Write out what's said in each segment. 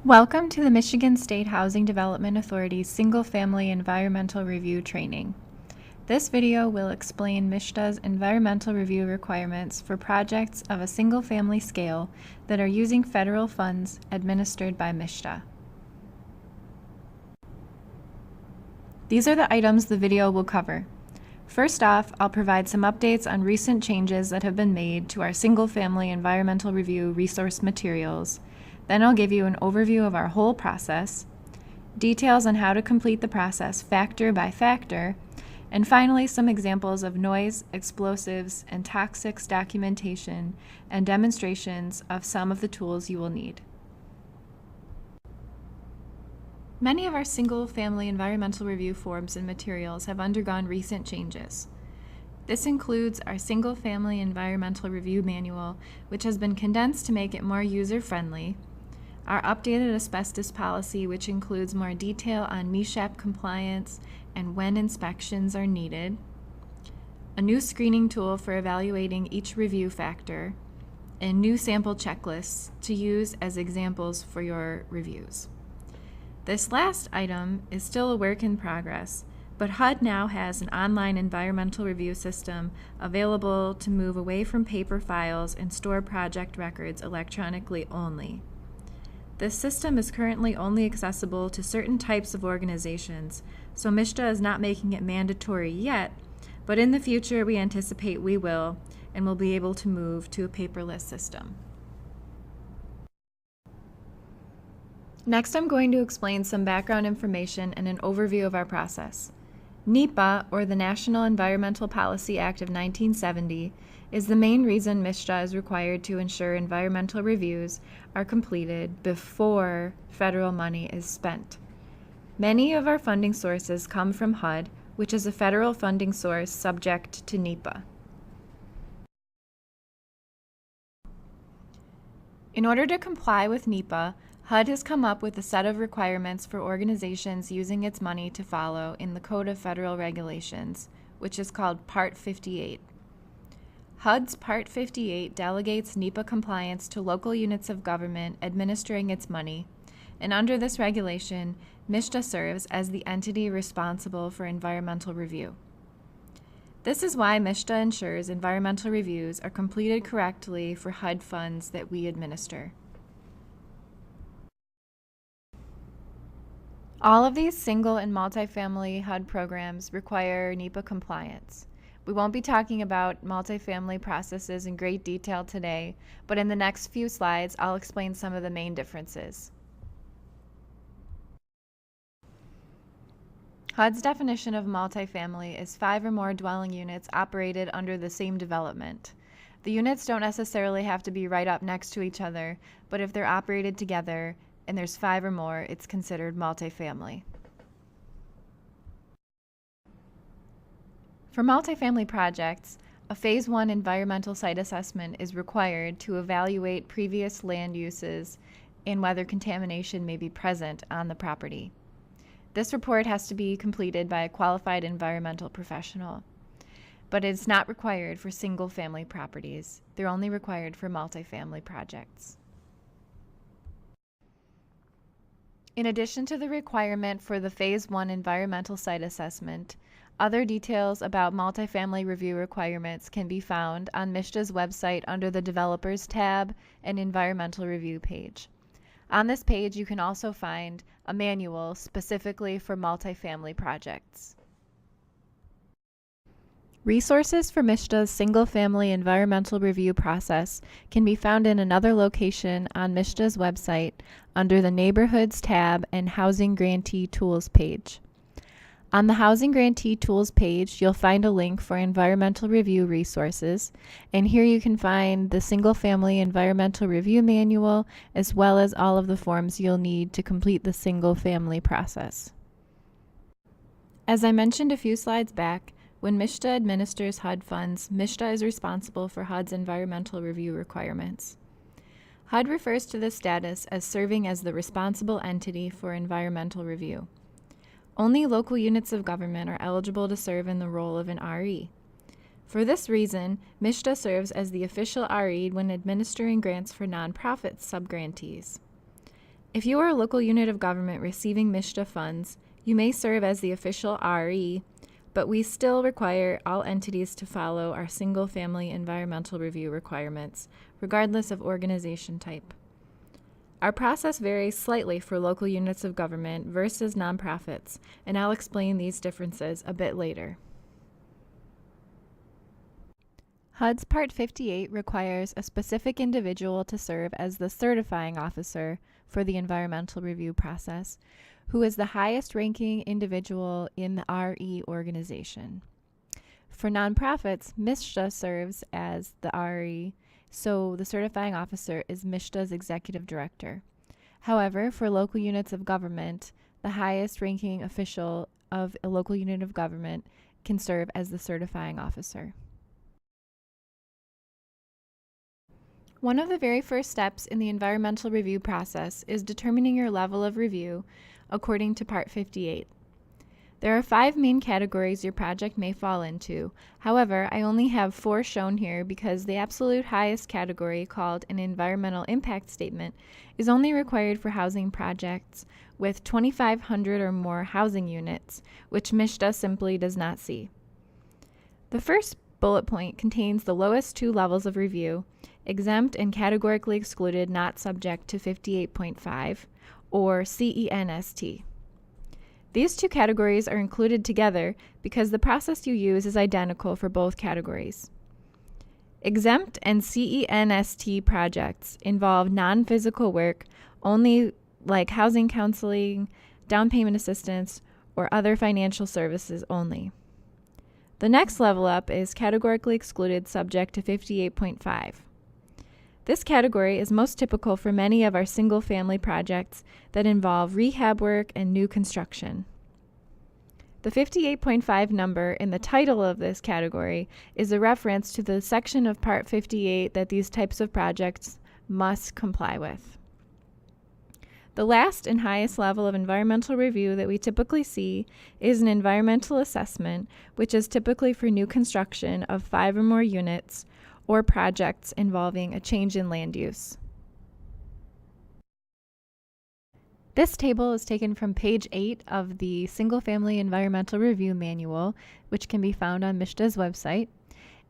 Welcome to the Michigan State Housing Development Authority's Single-Family Environmental Review Training. This video will explain MSHDA's environmental review requirements for projects of a single-family scale that are using federal funds administered by MSHDA. These are the items the video will cover. First off, I'll provide some updates on recent changes that have been made to our single-family environmental review resource materials. Then I'll give you an overview of our whole process, details on how to complete the process factor by factor, and finally some examples of noise, explosives, and toxics documentation and demonstrations of some of the tools you will need. Many of our single-family environmental review forms and materials have undergone recent changes. This includes our Single-Family Environmental Review Manual, which has been condensed to make it more user-friendly, our updated asbestos policy, which includes more detail on MSHDA compliance and when inspections are needed, a new screening tool for evaluating each review factor, and new sample checklists to use as examples for your reviews. This last item is still a work in progress, but HUD now has an online environmental review system available to move away from paper files and store project records electronically only. This system is currently only accessible to certain types of organizations, so MSHDA is not making it mandatory yet, but in the future we anticipate we will, and will be able to move to a paperless system. Next, I'm going to explain some background information and an overview of our process. NEPA, or the National Environmental Policy Act of 1970, is the main reason MSHDA is required to ensure environmental reviews are completed before federal money is spent. Many of our funding sources come from HUD, which is a federal funding source subject to NEPA. In order to comply with NEPA, HUD has come up with a set of requirements for organizations using its money to follow in the Code of Federal Regulations, which is called Part 58. HUD's Part 58 delegates NEPA compliance to local units of government administering its money, and under this regulation, MSHDA serves as the entity responsible for environmental review. This is why MSHDA ensures environmental reviews are completed correctly for HUD funds that we administer. All of these single and multifamily HUD programs require NEPA compliance. We won't be talking about multifamily processes in great detail today, but in the next few slides, I'll explain some of the main differences. HUD's definition of multifamily is 5 or more dwelling units operated under the same development. The units don't necessarily have to be right up next to each other, but if they're operated together and there's 5 or more, it's considered multifamily. For multifamily projects, a Phase 1 environmental site assessment is required to evaluate previous land uses and whether contamination may be present on the property. This report has to be completed by a qualified environmental professional, but it's not required for single-family properties. They're only required for multifamily projects. In addition to the requirement for the Phase 1 environmental site assessment, other details about multifamily review requirements can be found on MSHDA's website under the Developers tab and Environmental Review page. On this page, you can also find a manual specifically for multifamily projects. Resources for MSHDA's single-family environmental review process can be found in another location on MSHDA's website under the Neighborhoods tab and Housing Grantee Tools page. On the Housing Grantee Tools page, you'll find a link for environmental review resources, and here you can find the Single-Family Environmental Review Manual, as well as all of the forms you'll need to complete the single-family process. As I mentioned a few slides back, when MSHDA administers HUD funds, MSHDA is responsible for HUD's environmental review requirements. HUD refers to this status as serving as the responsible entity for environmental review. Only local units of government are eligible to serve in the role of an RE. For this reason, MSHDA serves as the official RE when administering grants for nonprofit subgrantees. If you are a local unit of government receiving MSHDA funds, you may serve as the official RE, but we still require all entities to follow our single-family environmental review requirements, regardless of organization type. Our process varies slightly for local units of government versus nonprofits, and I'll explain these differences a bit later. HUD's Part 58 requires a specific individual to serve as the certifying officer for the environmental review process, who is the highest ranking individual in the RE organization. For nonprofits, MSHDA serves as the RE, so the certifying officer is MSHDA's executive director. However, for local units of government, the highest ranking official of a local unit of government can serve as the certifying officer. One of the very first steps in the environmental review process is determining your level of review according to Part 58. There are 5 main categories your project may fall into. However, I only have 4 shown here because the absolute highest category, called an environmental impact statement, is only required for housing projects with 2,500 or more housing units, which MSHDA simply does not see. The first bullet point contains the lowest 2 levels of review: exempt and categorically excluded, not subject to 58.5, or CENST. These 2 categories are included together because the process you use is identical for both categories. Exempt and CENST projects involve non-physical work only, like housing counseling, down payment assistance, or other financial services only. The next level up is categorically excluded, subject to 58.5. This category is most typical for many of our single-family projects that involve rehab work and new construction. The 58.5 number in the title of this category is a reference to the section of Part 58 that these types of projects must comply with. The last and highest level of environmental review that we typically see is an environmental assessment, which is typically for new construction of 5 or more units or projects involving a change in land use. This table is taken from page 8 of the Single Family Environmental Review Manual, which can be found on MSHDA's website,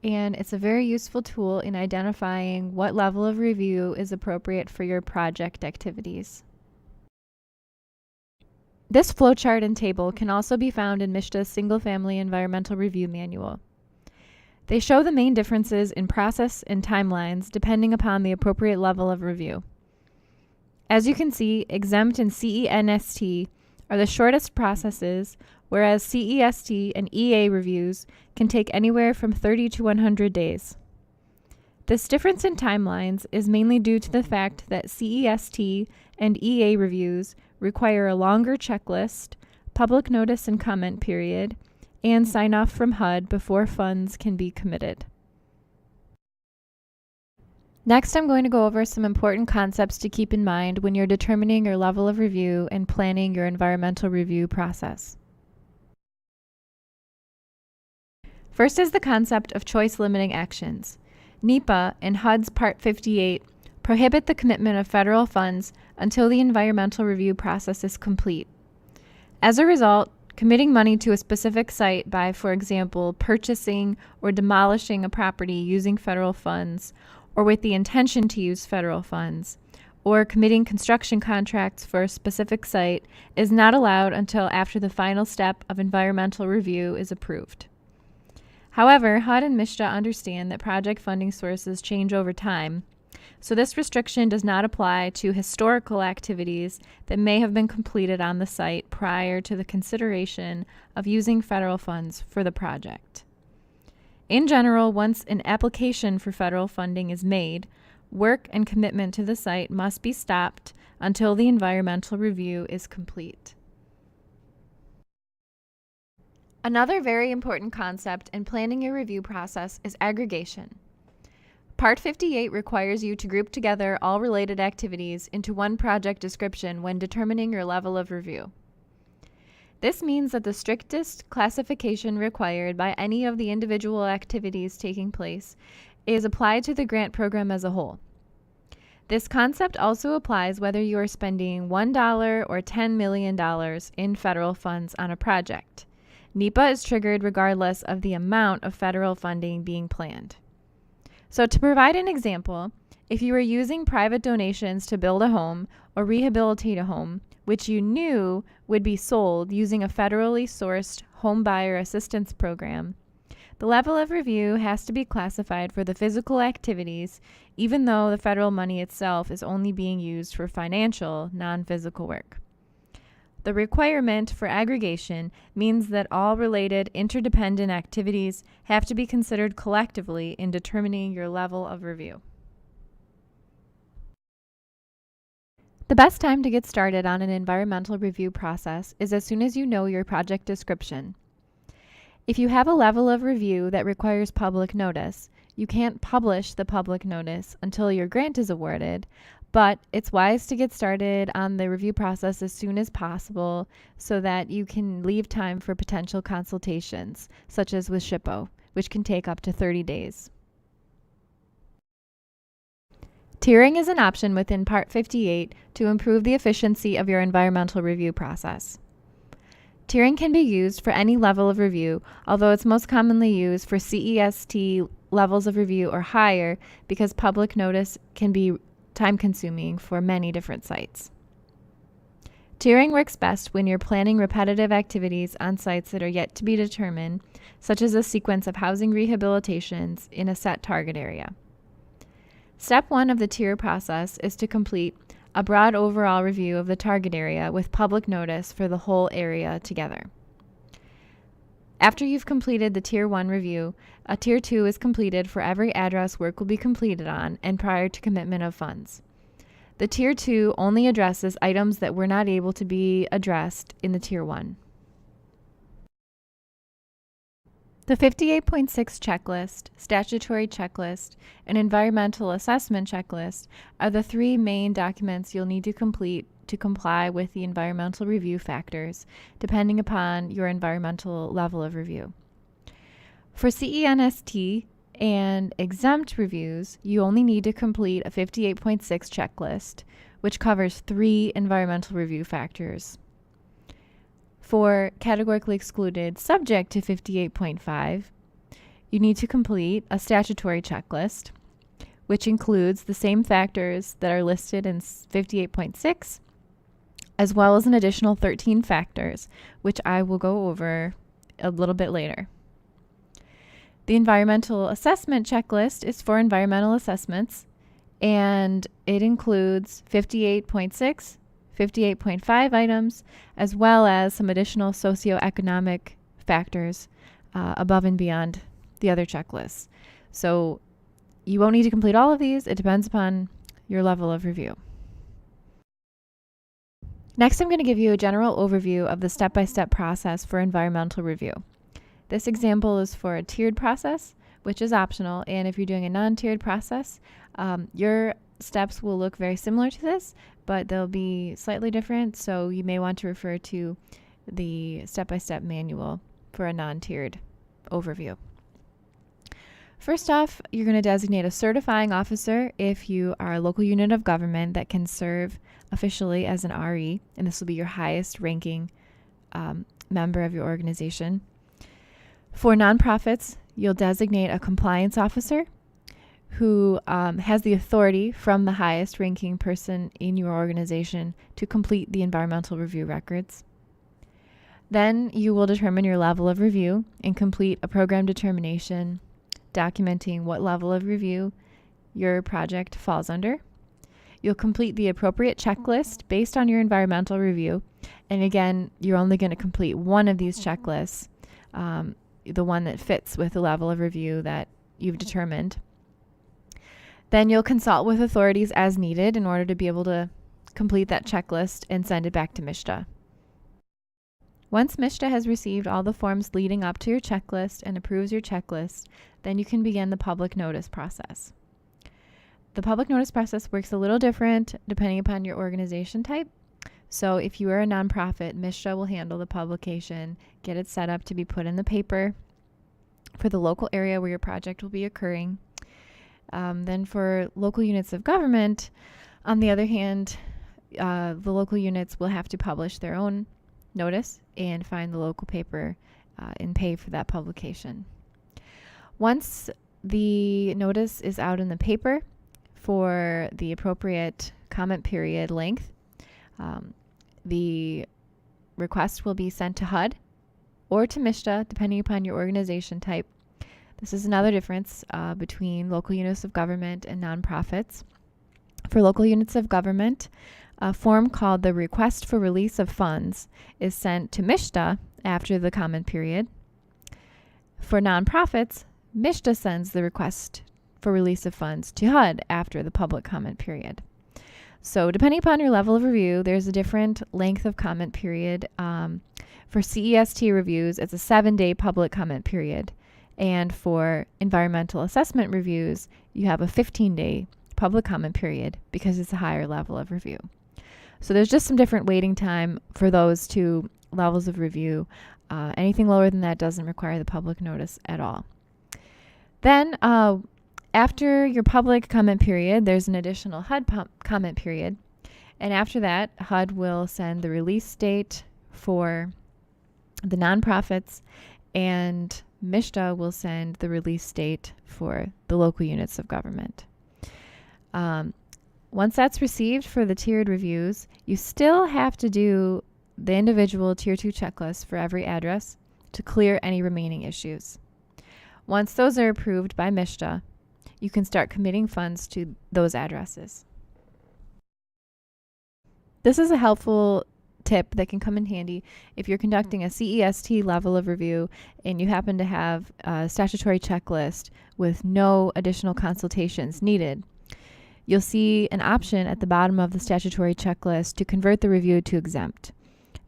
and it's a very useful tool in identifying what level of review is appropriate for your project activities. This flowchart and table can also be found in MSHDA's Single Family Environmental Review Manual. They show the main differences in process and timelines depending upon the appropriate level of review. As you can see, exempt and CENST are the shortest processes, whereas CEST and EA reviews can take anywhere from 30 to 100 days. This difference in timelines is mainly due to the fact that CEST and EA reviews require a longer checklist, public notice and comment period, and sign-off from HUD before funds can be committed. Next, I'm going to go over some important concepts to keep in mind when you're determining your level of review and planning your environmental review process. First is the concept of choice limiting actions. NEPA and HUD's Part 58 prohibit the commitment of federal funds until the environmental review process is complete. As a result, committing money to a specific site by, for example, purchasing or demolishing a property using federal funds, or with the intention to use federal funds, or committing construction contracts for a specific site is not allowed until after the final step of environmental review is approved. However, HUD and MSHDA understand that project funding sources change over time, so this restriction does not apply to historical activities that may have been completed on the site prior to the consideration of using federal funds for the project. In general, once an application for federal funding is made, work and commitment to the site must be stopped until the environmental review is complete. Another very important concept in planning your review process is aggregation. Part 58 requires you to group together all related activities into one project description when determining your level of review. This means that the strictest classification required by any of the individual activities taking place is applied to the grant program as a whole. This concept also applies whether you are spending $1 or $10 million in federal funds on a project. NEPA is triggered regardless of the amount of federal funding being planned. So to provide an example, if you were using private donations to build a home or rehabilitate a home, which you knew would be sold using a federally sourced home buyer assistance program, the level of review has to be classified for the physical activities, even though the federal money itself is only being used for financial, non-physical work. The requirement for aggregation means that all related interdependent activities have to be considered collectively in determining your level of review. The best time to get started on an environmental review process is as soon as you know your project description. If you have a level of review that requires public notice, you can't publish the public notice until your grant is awarded, but it's wise to get started on the review process as soon as possible so that you can leave time for potential consultations, such as with SHPO, which can take up to 30 days. Tiering is an option within Part 58 to improve the efficiency of your environmental review process. Tiering can be used for any level of review, although it's most commonly used for CEST levels of review or higher because public notice can be time-consuming for many different sites. Tiering works best when you're planning repetitive activities on sites that are yet to be determined, such as a sequence of housing rehabilitations in a set target area. Step 1 of the tier process is to complete a broad overall review of the target area with public notice for the whole area together. After you've completed the Tier 1 review, a Tier 2 is completed for every address work will be completed on and prior to commitment of funds. The Tier 2 only addresses items that were not able to be addressed in the Tier 1. The 58.6 checklist, statutory checklist, and environmental assessment checklist are the three main documents you'll need to complete to comply with the environmental review factors, depending upon your environmental level of review. For CENST and exempt reviews, you only need to complete a 58.6 checklist, which covers 3 environmental review factors. For categorically excluded subject to 58.5, you need to complete a statutory checklist, which includes the same factors that are listed in 58.6, as well as an additional 13 factors, which I will go over a little bit later. The environmental assessment checklist is for environmental assessments, and it includes 58.6, 58.5 items, as well as some additional socioeconomic factors above and beyond the other checklists. So you won't need to complete all of these. It depends upon your level of review. Next, I'm going to give you a general overview of the step-by-step process for environmental review. This example is for a tiered process, which is optional, and if you're doing a non-tiered process, your steps will look very similar to this, but they'll be slightly different, so you may want to refer to the step-by-step manual for a non-tiered overview. First off, you're going to designate a certifying officer if you are a local unit of government that can serve officially as an RE, and this will be your highest ranking member of your organization. For nonprofits, you'll designate a compliance officer who has the authority from the highest ranking person in your organization to complete the environmental review records. Then you will determine your level of review and complete a program determination documenting what level of review your project falls under. You'll complete the appropriate checklist based on your environmental review. And again, you're only going to complete one of these checklists, the one that fits with the level of review that you've determined. Then you'll consult with authorities as needed in order to be able to complete that checklist and send it back to MSHDA. Once MSHDA has received all the forms leading up to your checklist and approves your checklist, then you can begin the public notice process. The public notice process works a little different depending upon your organization type. So if you are a nonprofit, MSHDA will handle the publication, get it set up to be put in the paper for the local area where your project will be occurring. Then for local units of government, On the other hand, the local units will have to publish their own notice and find the local paper and pay for that publication. Once the notice is out in the paper for the appropriate comment period length, the request will be sent to HUD or to MSHDA, depending upon your organization type. This is another difference between local units of government and nonprofits. For local units of government, a form called the Request for Release of Funds is sent to MSHDA after the comment period. For nonprofits, MSHDA sends the Request for Release of Funds to HUD after the public comment period. So depending upon your level of review, there's a different length of comment period. For CEST reviews, it's a 7-day public comment period. And for environmental assessment reviews, you have a 15-day public comment period because it's a higher level of review. So there's just some different waiting time for those two levels of review. Anything lower than that doesn't require the public notice at all. Then after your public comment period, there's an additional HUD comment period. And after that, HUD will send the release date for the nonprofits, and MSHDA will send the release date for the local units of government. Once that's received for the tiered reviews, you still have to do the individual Tier 2 checklist for every address to clear any remaining issues. Once those are approved by MSHDA, you can start committing funds to those addresses. This is a helpful tip that can come in handy if you're conducting a CEST level of review and you happen to have a statutory checklist with no additional consultations needed. You'll see an option at the bottom of the statutory checklist to convert the review to exempt.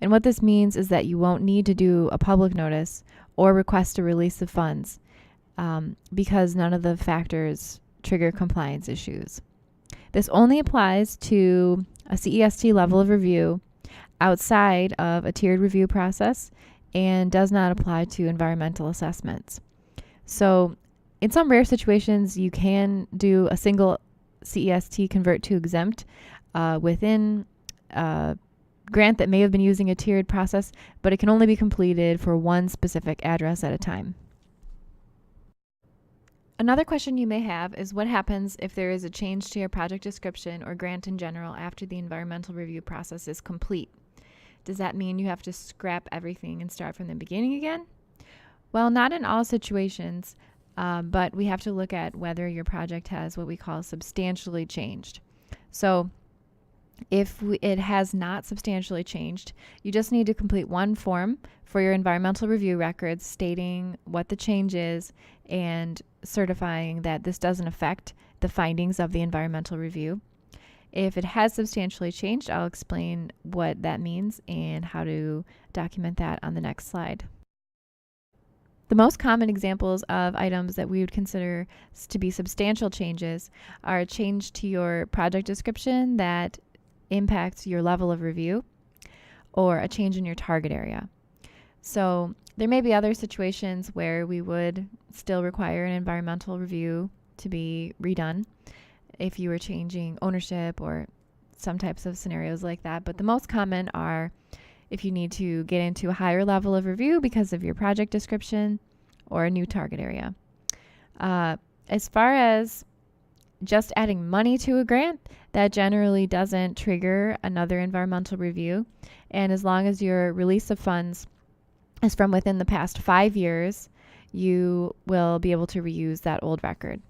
And what this means is that you won't need to do a public notice or request a release of funds because none of the factors trigger compliance issues. This only applies to a CEST level of review outside of a tiered review process and does not apply to environmental assessments. So in some rare situations, you can do a single CEST convert to exempt within a grant that may have been using a tiered process, but it can only be completed for one specific address at a time. Another question you may have is what happens if there is a change to your project description or grant in general after the environmental review process is complete? Does that mean you have to scrap everything and start from the beginning again? Well, not in all situations, but we have to look at whether your project has what we call substantially changed. So if it has not substantially changed, you just need to complete one form for your environmental review records stating what the change is and certifying that this doesn't affect the findings of the environmental review. If it has substantially changed, I'll explain what that means and how to document that on the next slide. The most common examples of items that we would consider to be substantial changes are a change to your project description that impacts your level of review or a change in your target area. So there may be other situations where we would still require an environmental review to be redone if you were changing ownership or some types of scenarios like that. But the most common are if you need to get into a higher level of review because of your project description or a new target area. As far as just adding money to a grant, that generally doesn't trigger another environmental review. And as long as your release of funds is from within the past 5 years, you will be able to reuse that old record.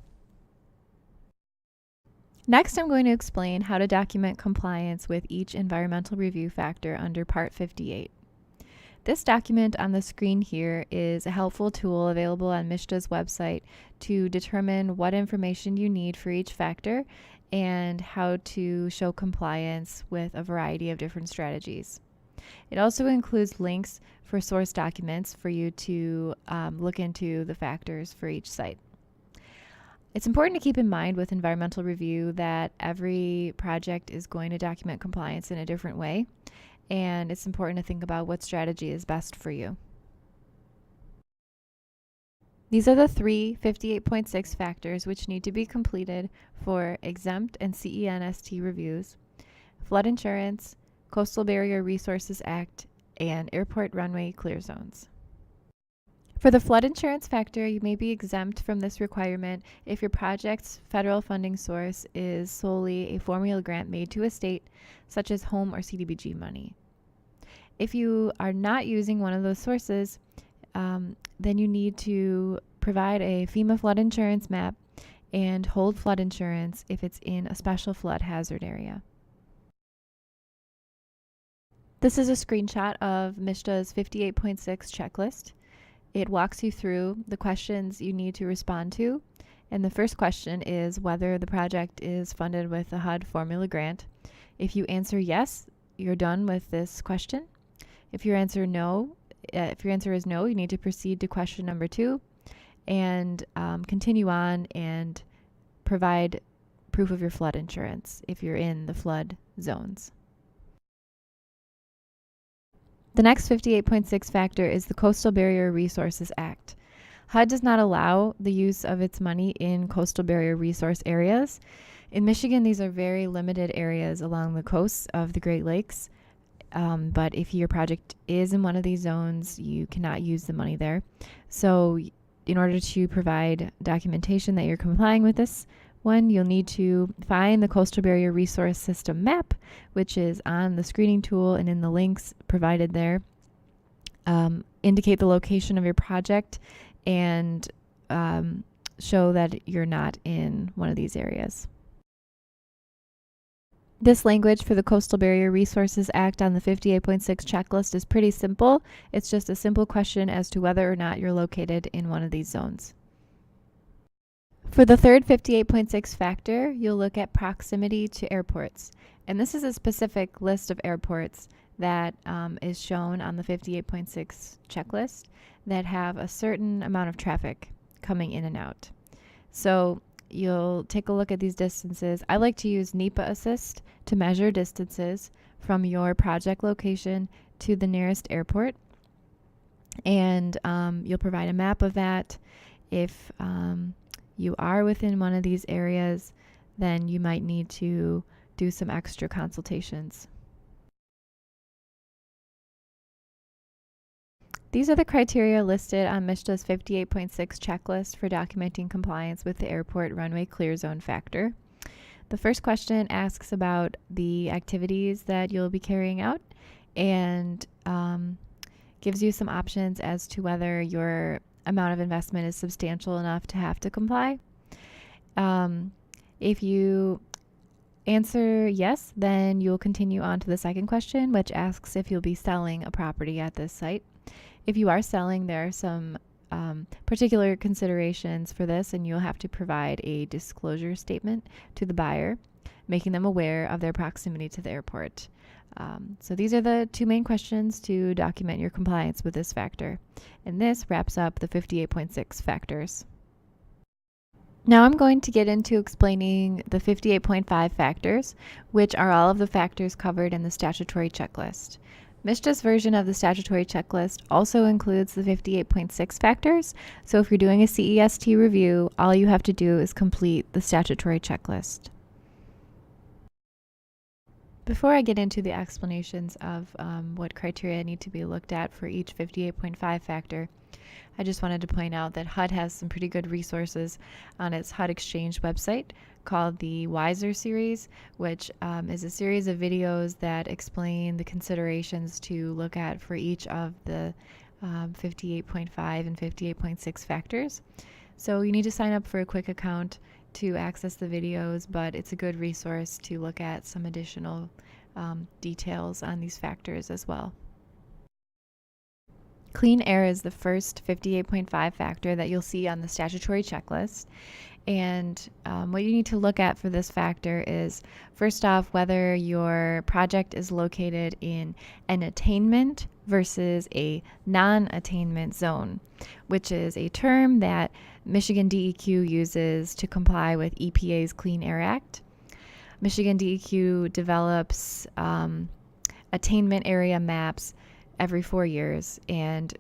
Next, I'm going to explain how to document compliance with each environmental review factor under Part 58. This document on the screen here is a helpful tool available on MSHDA's website to determine what information you need for each factor and how to show compliance with a variety of different strategies. It also includes links for source documents for you to look into the factors for each site. It's important to keep in mind with environmental review that every project is going to document compliance in a different way, and it's important to think about what strategy is best for you. These are the three 58.6 factors which need to be completed for exempt and CENST reviews: flood insurance, Coastal Barrier Resources Act, and airport runway clear zones. For the flood insurance factor, you may be exempt from this requirement if your project's federal funding source is solely a formula grant made to a state, such as home or CDBG money. If you are not using one of those sources, then you need to provide a FEMA flood insurance map and hold flood insurance if it's in a special flood hazard area. This is a screenshot of MSHDA's 58.6 checklist. It walks you through the questions you need to respond to. And the first question is whether the project is funded with a HUD formula grant. If you answer yes, you're done with this question. If your answer is no, you need to proceed to question number 2 and continue on and provide proof of your flood insurance if you're in the flood zones. The next 58.6 factor is the Coastal Barrier Resources Act. HUD does not allow the use of its money in coastal barrier resource areas. In Michigan, these are very limited areas along the coasts of the Great Lakes. But if your project is in one of these zones, you cannot use the money there. So in order to provide documentation that you're complying with this one, you'll need to find the Coastal Barrier Resource System map, which is on the screening tool and in the links provided there. Indicate the location of your project and show that you're not in one of these areas. This language for the Coastal Barrier Resources Act on the 58.6 checklist is pretty simple. It's just a simple question as to whether or not you're located in one of these zones. For the third 58.6 factor, you'll look at proximity to airports. And this is a specific list of airports that is shown on the 58.6 checklist that have a certain amount of traffic coming in and out. So you'll take a look at these distances. I like to use NEPA Assist to measure distances from your project location to the nearest airport. And you'll provide a map of that. If you are within one of these areas, then you might need to do some extra consultations. These are the criteria listed on MSHDA's 58.6 checklist for documenting compliance with the airport runway clear zone factor. The first question asks about the activities that you'll be carrying out and gives you some options as to whether your amount of investment is substantial enough to have to comply. If you answer yes, then you'll continue on to the second question, which asks if you'll be selling a property at this site. If you are selling, there are some particular considerations for this, and you'll have to provide a disclosure statement to the buyer, making them aware of their proximity to the airport. So these are the two main questions to document your compliance with this factor. And this wraps up the 58.6 factors. Now I'm going to get into explaining the 58.5 factors, which are all of the factors covered in the statutory checklist. MSHDA's version of the statutory checklist also includes the 58.6 factors, so if you're doing a CEST review, all you have to do is complete the statutory checklist. Before I get into the explanations of what criteria need to be looked at for each 58.5 factor, I just wanted to point out that HUD has some pretty good resources on its HUD Exchange website called the Wiser series, which is a series of videos that explain the considerations to look at for each of the 58.5 and 58.6 factors. So you need to sign up for a quick account to access the videos, but it's a good resource to look at some additional details on these factors as well. Clean air is the first 58.5 factor that you'll see on the statutory checklist. And what you need to look at for this factor is, first off, whether your project is located in an attainment versus a non-attainment zone, which is a term that Michigan DEQ uses to comply with EPA's Clean Air Act. Michigan DEQ develops attainment area maps every 4 years, and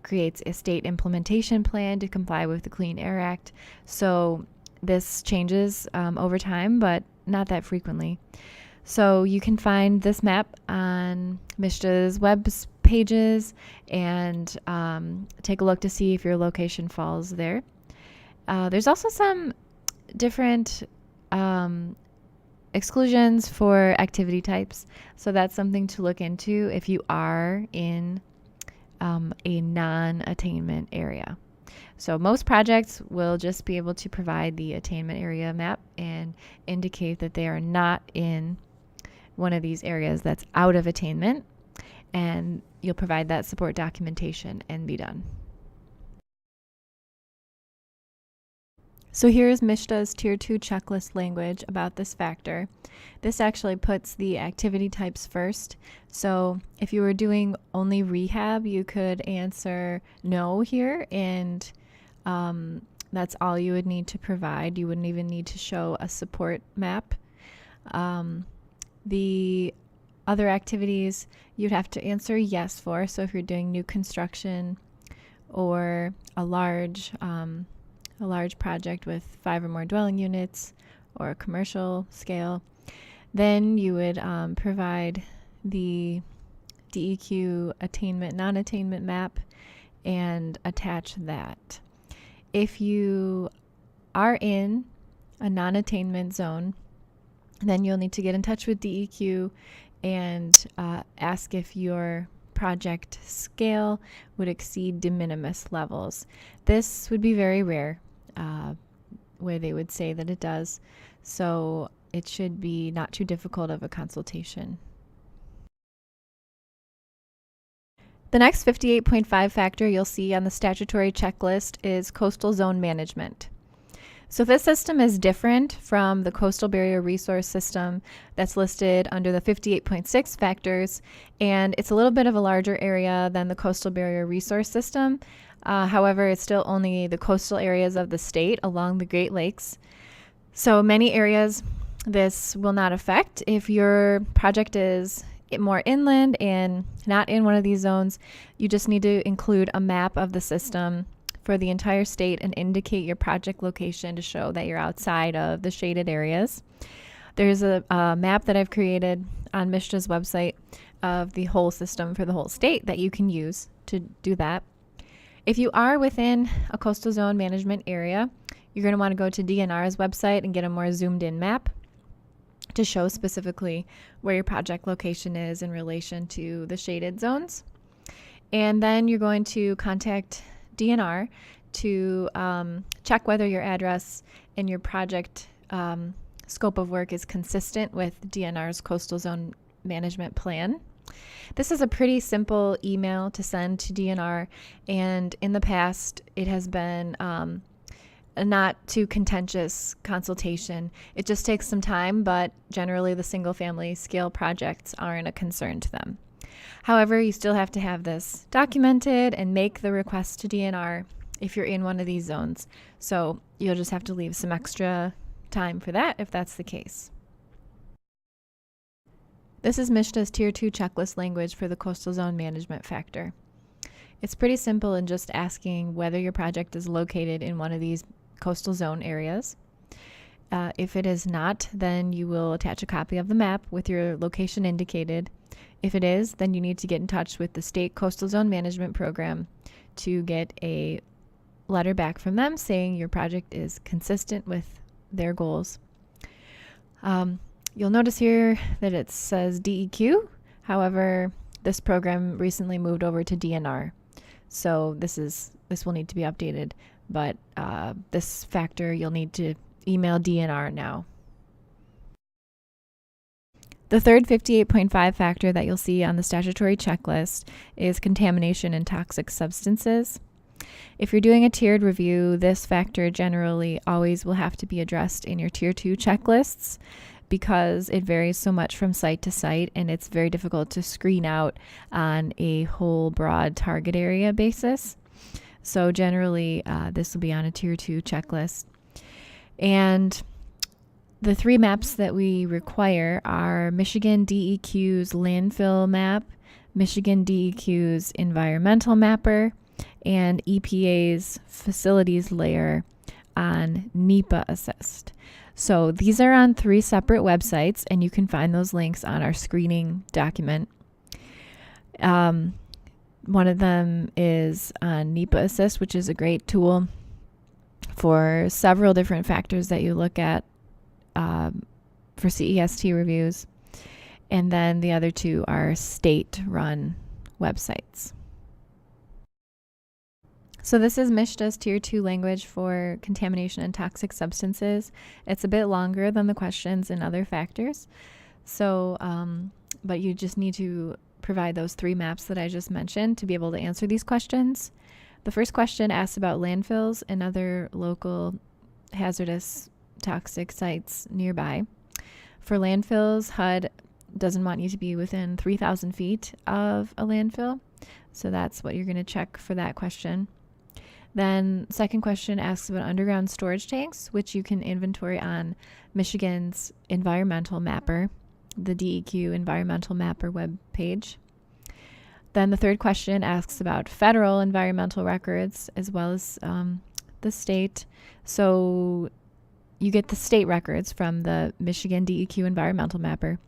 creates a state implementation plan to comply with the Clean Air Act. So this changes over time, but not that frequently. So you can find this map on MSHDA's web pages and take a look to see if your location falls there. There's also some different exclusions for activity types. So that's something to look into if you are in a non-attainment area. So most projects will just be able to provide the attainment area map and indicate that they are not in one of these areas that's out of attainment, and you'll provide that support documentation and be done. So here's MSHDA's Tier 2 checklist language about this factor. This actually puts the activity types first. So if you were doing only rehab, you could answer no here, and that's all you would need to provide. You wouldn't even need to show a support map. The other activities you'd have to answer yes for. So if you're doing new construction or a large project with 5 or more dwelling units or a commercial scale, then you would provide the DEQ attainment, non-attainment map and attach that. If you are in a non-attainment zone, then you'll need to get in touch with DEQ and ask if your project scale would exceed de minimis levels. This would be very rare, where they would say that it does, so it should be not too difficult of a consultation. The next 58.5 factor you'll see on the statutory checklist is coastal zone management. So this system is different from the coastal barrier resource system that's listed under the 58.6 factors, and it's a little bit of a larger area than the coastal barrier resource system. However, it's still only the coastal areas of the state along the Great Lakes. So many areas this will not affect. If your project is more inland and not in one of these zones, you just need to include a map of the system for the entire state and indicate your project location to show that you're outside of the shaded areas. There's a map that I've created on MSHDA's website of the whole system for the whole state that you can use to do that. If you are within a coastal zone management area, you're going to want to go to DNR's website and get a more zoomed in map to show specifically where your project location is in relation to the shaded zones. And then you're going to contact DNR to check whether your address and your project scope of work is consistent with DNR's coastal zone management plan. This is a pretty simple email to send to DNR, and in the past it has been a not too contentious consultation. It just takes some time, but generally the single family scale projects aren't a concern to them. However, you still have to have this documented and make the request to DNR if you're in one of these zones. So you'll just have to leave some extra time for that if that's the case. This is MSHDA's Tier 2 checklist language for the coastal zone management factor. It's pretty simple in just asking whether your project is located in one of these coastal zone areas. If it is not, then you will attach a copy of the map with your location indicated. If it is, then you need to get in touch with the State Coastal Zone Management Program to get a letter back from them saying your project is consistent with their goals. You'll notice here that it says DEQ. However, this program recently moved over to DNR. So this will need to be updated, but this factor you'll need to email DNR now. The third 58.5 factor that you'll see on the statutory checklist is contamination and toxic substances. If you're doing a tiered review, this factor generally always will have to be addressed in your Tier 2 checklists because it varies so much from site to site, and it's very difficult to screen out on a whole broad target area basis. So generally, this will be on a Tier 2 checklist. And the 3 maps that we require are Michigan DEQ's landfill map, Michigan DEQ's environmental mapper, and EPA's facilities layer on NEPA Assist. So these are on 3 separate websites, and you can find those links on our screening document. One of them is on NEPA Assist, which is a great tool for several different factors that you look at for CEST reviews. And then the other 2 are state-run websites. So this is MSHDA's Tier 2 language for contamination and toxic substances. It's a bit longer than the questions and other factors. So, but you just need to provide those 3 maps that I just mentioned to be able to answer these questions. The first question asks about landfills and other local hazardous toxic sites nearby. For landfills, HUD doesn't want you to be within 3,000 feet of a landfill. So that's what you're going to check for that question. Then second question asks about underground storage tanks, which you can inventory on Michigan's environmental mapper, the DEQ environmental mapper web page. Then the third question asks about federal environmental records as well as the state. So you get the state records from the Michigan DEQ environmental mapper.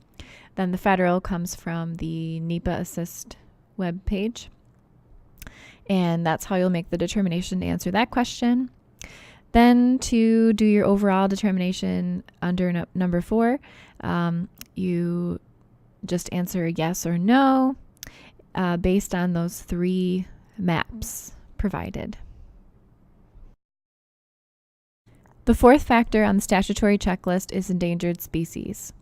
Then the federal comes from the NEPA Assist web page. And that's how you'll make the determination to answer that question. Then to do your overall determination under number 4, you just answer yes or no based on those 3 maps provided. The fourth factor on the statutory checklist is endangered species.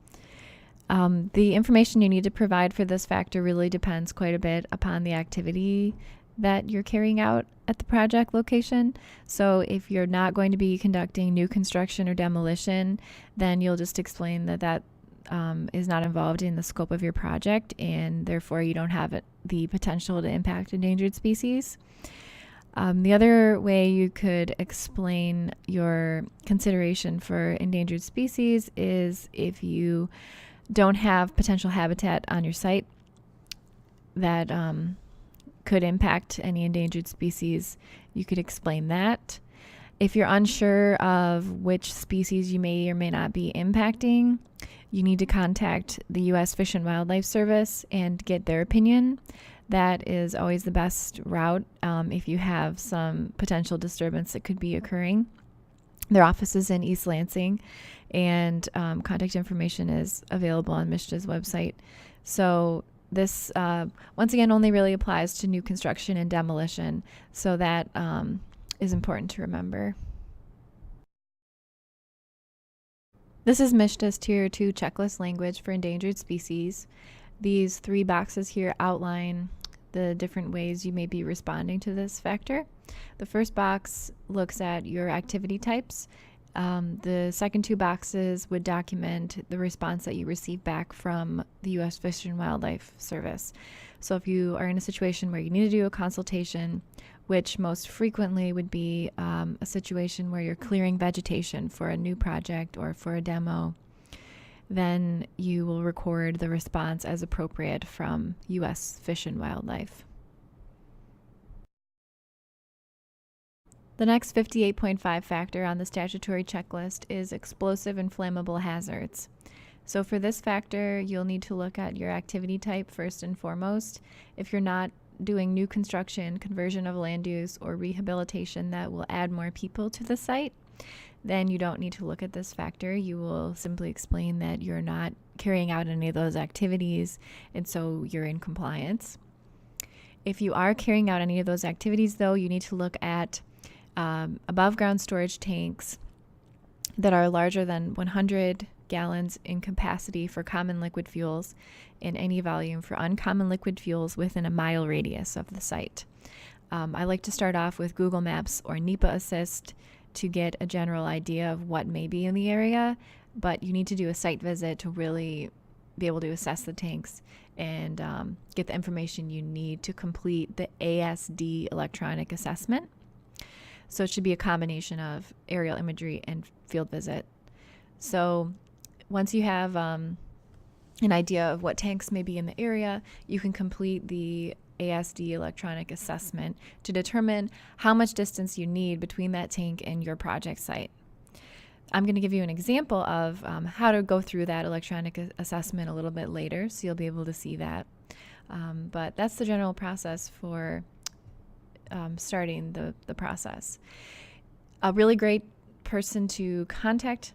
The information you need to provide for this factor really depends quite a bit upon the activity that you're carrying out at the project location. So if you're not going to be conducting new construction or demolition, then you'll just explain that is not involved in the scope of your project, and therefore you don't have the potential to impact endangered species. The other way you could explain your consideration for endangered species is if you don't have potential habitat on your site that could impact any endangered species, you could explain that. If you're unsure of which species you may or may not be impacting, you need to contact the U.S. Fish and Wildlife Service and get their opinion. That is always the best route if you have some potential disturbance that could be occurring. Their office is in East Lansing, and contact information is available on MSHDA's website. So this, once again, only really applies to new construction and demolition, so that is important to remember. This is MSHDA's Tier 2 checklist language for endangered species. These 3 boxes here outline the different ways you may be responding to this factor. The first box looks at your activity types. The second 2 boxes would document the response that you receive back from the U.S. Fish and Wildlife Service. So if you are in a situation where you need to do a consultation, which most frequently would be a situation where you're clearing vegetation for a new project or for a demo, then you will record the response as appropriate from U.S. Fish and Wildlife. The next 58.5 factor on the statutory checklist is explosive and flammable hazards. So for this factor, you'll need to look at your activity type first and foremost. If you're not doing new construction, conversion of land use, or rehabilitation that will add more people to the site, then you don't need to look at this factor. You will simply explain that you're not carrying out any of those activities, and so you're in compliance. If you are carrying out any of those activities, though, you need to look at above ground storage tanks that are larger than 100 gallons in capacity for common liquid fuels and any volume for uncommon liquid fuels within a mile radius of the site. I like to start off with Google Maps or NEPA Assist to get a general idea of what may be in the area, but you need to do a site visit to really be able to assess the tanks and get the information you need to complete the ASD electronic assessment. So it should be a combination of aerial imagery and field visit. So once you have an idea of what tanks may be in the area, you can complete the ASD electronic assessment to determine how much distance you need between that tank and your project site. I'm going to give you an example of how to go through that electronic assessment a little bit later, so you'll be able to see that. But that's the general process for starting the process. A really great person to contact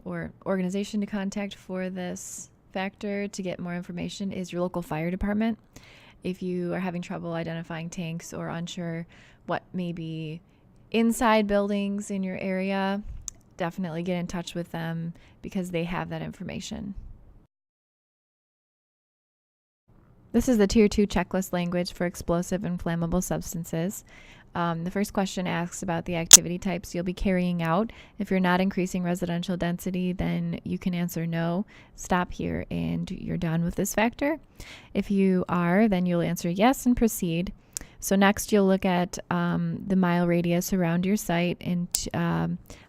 or organization to contact for this factor to get more information is your local fire department. If you are having trouble identifying tanks or unsure what may be inside buildings in your area, definitely get in touch with them because they have that information. This is the Tier 2 checklist language for explosive and flammable substances. The first question asks about the activity types you'll be carrying out. If you're not increasing residential density, then you can answer no. Stop here and you're done with this factor. If you are, then you'll answer yes and proceed. So next you'll look at the mile radius around your site and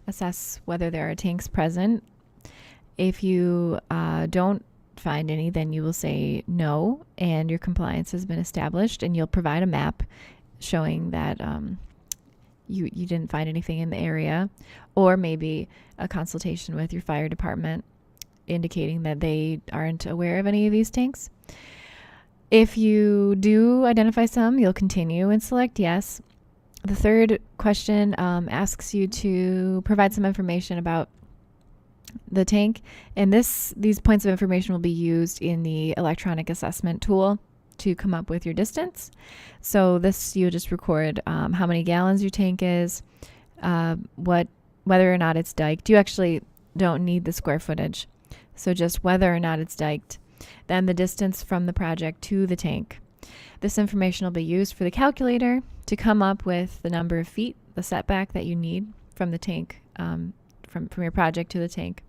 assess whether there are tanks present. If you don't find any, then you will say no and your compliance has been established, and you'll provide a map showing that you didn't find anything in the area, or maybe a consultation with your fire department indicating that they aren't aware of any of these tanks. If you do identify some, you'll continue and select yes. The third question asks you to provide some information about the tank, and these points of information will be used in the electronic assessment tool to come up with your distance. So this, you just record how many gallons your tank is, whether or not it's diked. You actually don't need the square footage, so just whether or not it's diked. Then the distance from the project to the tank. This information will be used for the calculator to come up with the number of feet, the setback that you need from the tank, from your project to the tank.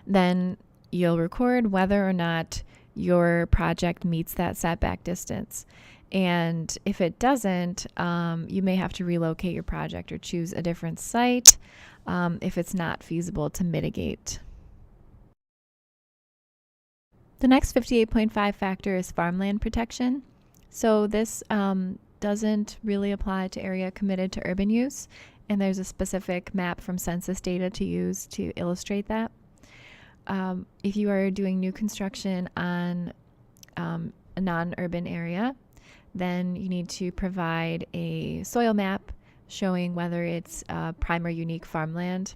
Then you'll record whether or not your project meets that setback distance. And if it doesn't, you may have to relocate your project or choose a different site if it's not feasible to mitigate. The next 58.5 factor is farmland protection. So this doesn't really apply to area committed to urban use, and there's a specific map from census data to use to illustrate that. If you are doing new construction on a non-urban area, then you need to provide a soil map showing whether it's prime or unique farmland,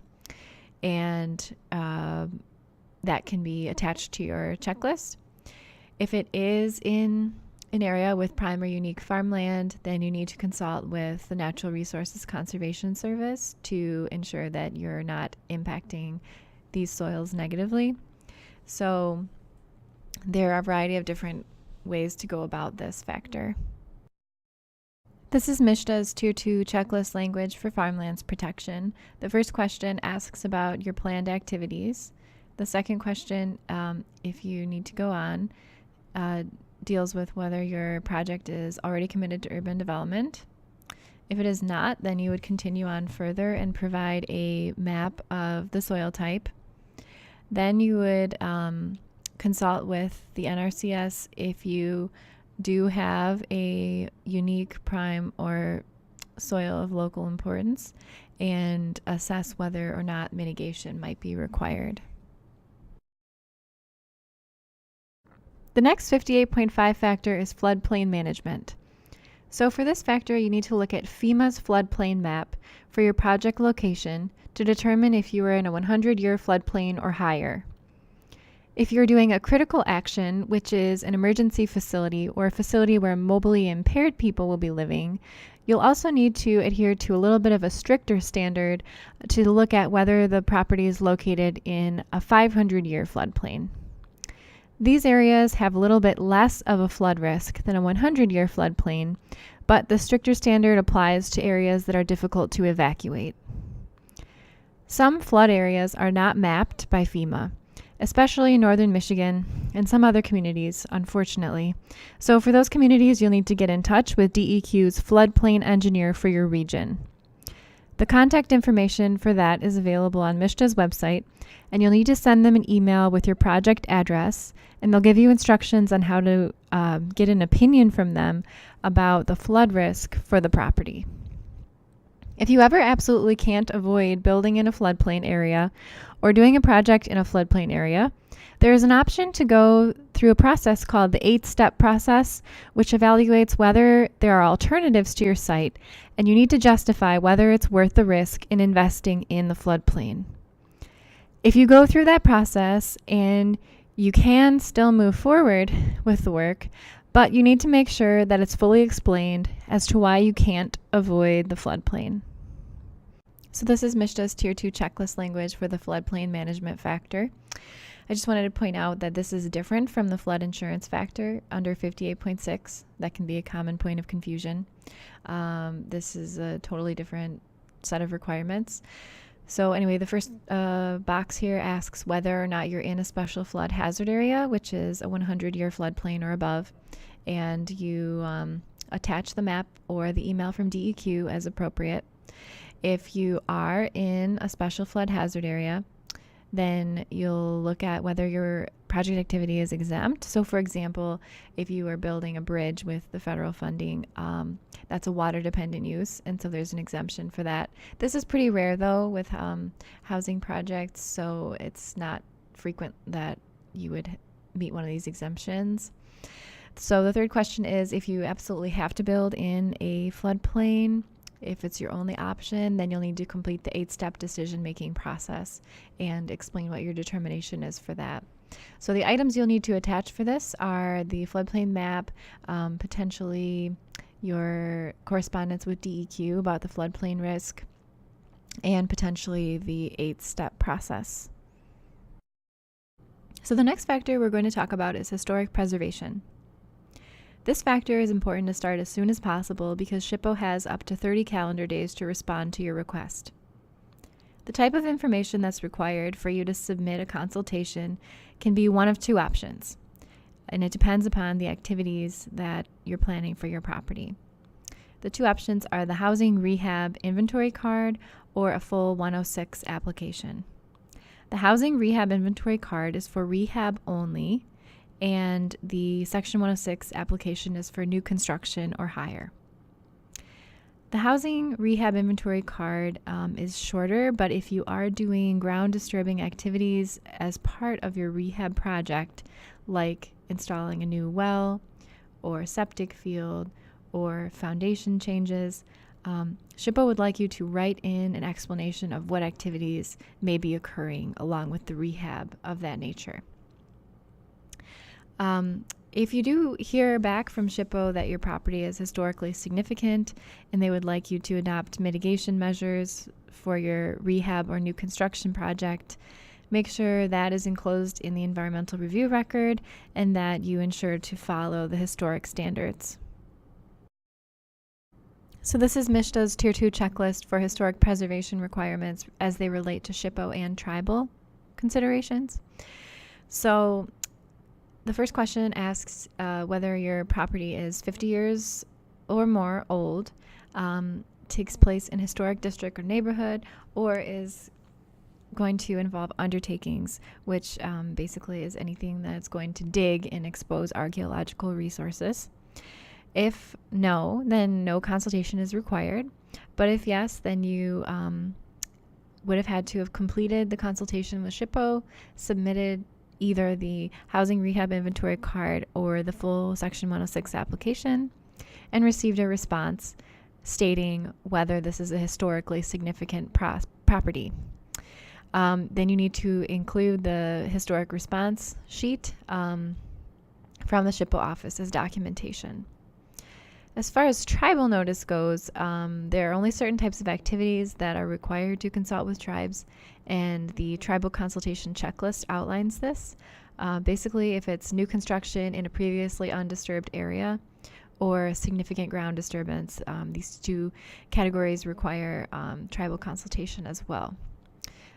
and that can be attached to your checklist. If it is in an area with prime or unique farmland, then you need to consult with the Natural Resources Conservation Service to ensure that you're not impacting these soils negatively. So there are a variety of different ways to go about this factor. This is MSHDA's Tier 2 checklist language for farmlands protection. The first question asks about your planned activities. The second question, if you need to go on, deals with whether your project is already committed to urban development. If it is not, then you would continue on further and provide a map of the soil type. Then you would consult with the NRCS if you do have a unique prime or soil of local importance, and assess whether or not mitigation might be required. The next 58.5 factor is floodplain management. So for this factor, you need to look at FEMA's floodplain map for your project location to determine if you are in a 100-year floodplain or higher. If you're doing a critical action, which is an emergency facility or a facility where mobilely impaired people will be living, you'll also need to adhere to a little bit of a stricter standard to look at whether the property is located in a 500-year floodplain. These areas have a little bit less of a flood risk than a 100-year floodplain, but the stricter standard applies to areas that are difficult to evacuate. Some flood areas are not mapped by FEMA, especially in northern Michigan and some other communities, unfortunately. So for those communities, you'll need to get in touch with DEQ's floodplain engineer for your region. The contact information for that is available on MSHDA's website, and you'll need to send them an email with your project address, and they'll give you instructions on how to get an opinion from them about the flood risk for the property. If you ever absolutely can't avoid building in a floodplain area or doing a project in a floodplain area, there is an option to go through a process called the 8-step process, which evaluates whether there are alternatives to your site, and you need to justify whether it's worth the risk in investing in the floodplain. If you go through that process and you can still move forward with the work, but you need to make sure that it's fully explained as to why you can't avoid the floodplain. So this is MSHDA's Tier 2 checklist language for the floodplain management factor. I just wanted to point out that this is different from the flood insurance factor under 58.6. That can be a common point of confusion. This is a totally different set of requirements. So anyway, the first box here asks whether or not you're in a special flood hazard area, which is a 100-year floodplain or above, and you attach the map or the email from DEQ as appropriate. If you are in a special flood hazard area, then you'll look at whether your project activity is exempt. So for example, if you are building a bridge with the federal funding, that's a water dependent use, and so there's an exemption for that. This is pretty rare though with housing projects, so it's not frequent that you would meet one of these exemptions. So the third question is, if you absolutely have to build in a floodplain, if it's your only option, then you'll need to complete the 8-step decision-making process and explain what your determination is for that. So the items you'll need to attach for this are the floodplain map, potentially your correspondence with DEQ about the floodplain risk, and potentially the 8-step process. So the next factor we're going to talk about is historic preservation. This factor is important to start as soon as possible because SHPO has up to 30 calendar days to respond to your request. The type of information that's required for you to submit a consultation can be one of two options, and it depends upon the activities that you're planning for your property. The two options are the Housing Rehab Inventory Card or a full 106 application. The Housing Rehab Inventory Card is for rehab only, and the Section 106 application is for new construction or higher. The Housing Rehab Inventory Card is shorter, but if you are doing ground disturbing activities as part of your rehab project, like installing a new well or septic field or foundation changes, SHPO would like you to write in an explanation of what activities may be occurring along with the rehab of that nature. If you do hear back from SHPO that your property is historically significant and they would like you to adopt mitigation measures for your rehab or new construction project, make sure that is enclosed in the environmental review record and that you ensure to follow the historic standards. So this is MSHDA's Tier 2 checklist for historic preservation requirements as they relate to SHPO and tribal considerations. So the first question asks whether your property is 50 years or more old, takes place in historic district or neighborhood, or is going to involve undertakings, which basically is anything that's going to dig and expose archaeological resources. If no, then no consultation is required. But if yes, then you would have had to have completed the consultation with SHPO, submitted either the Housing Rehab Inventory Card or the full Section 106 application, and received a response stating whether this is a historically significant property. Then you need to include the historic response sheet from the SHPO office as documentation. As far as tribal notice goes, there are only certain types of activities that are required to consult with tribes, and the tribal consultation checklist outlines this. Basically, if it's new construction in a previously undisturbed area or significant ground disturbance, these two categories require tribal consultation as well.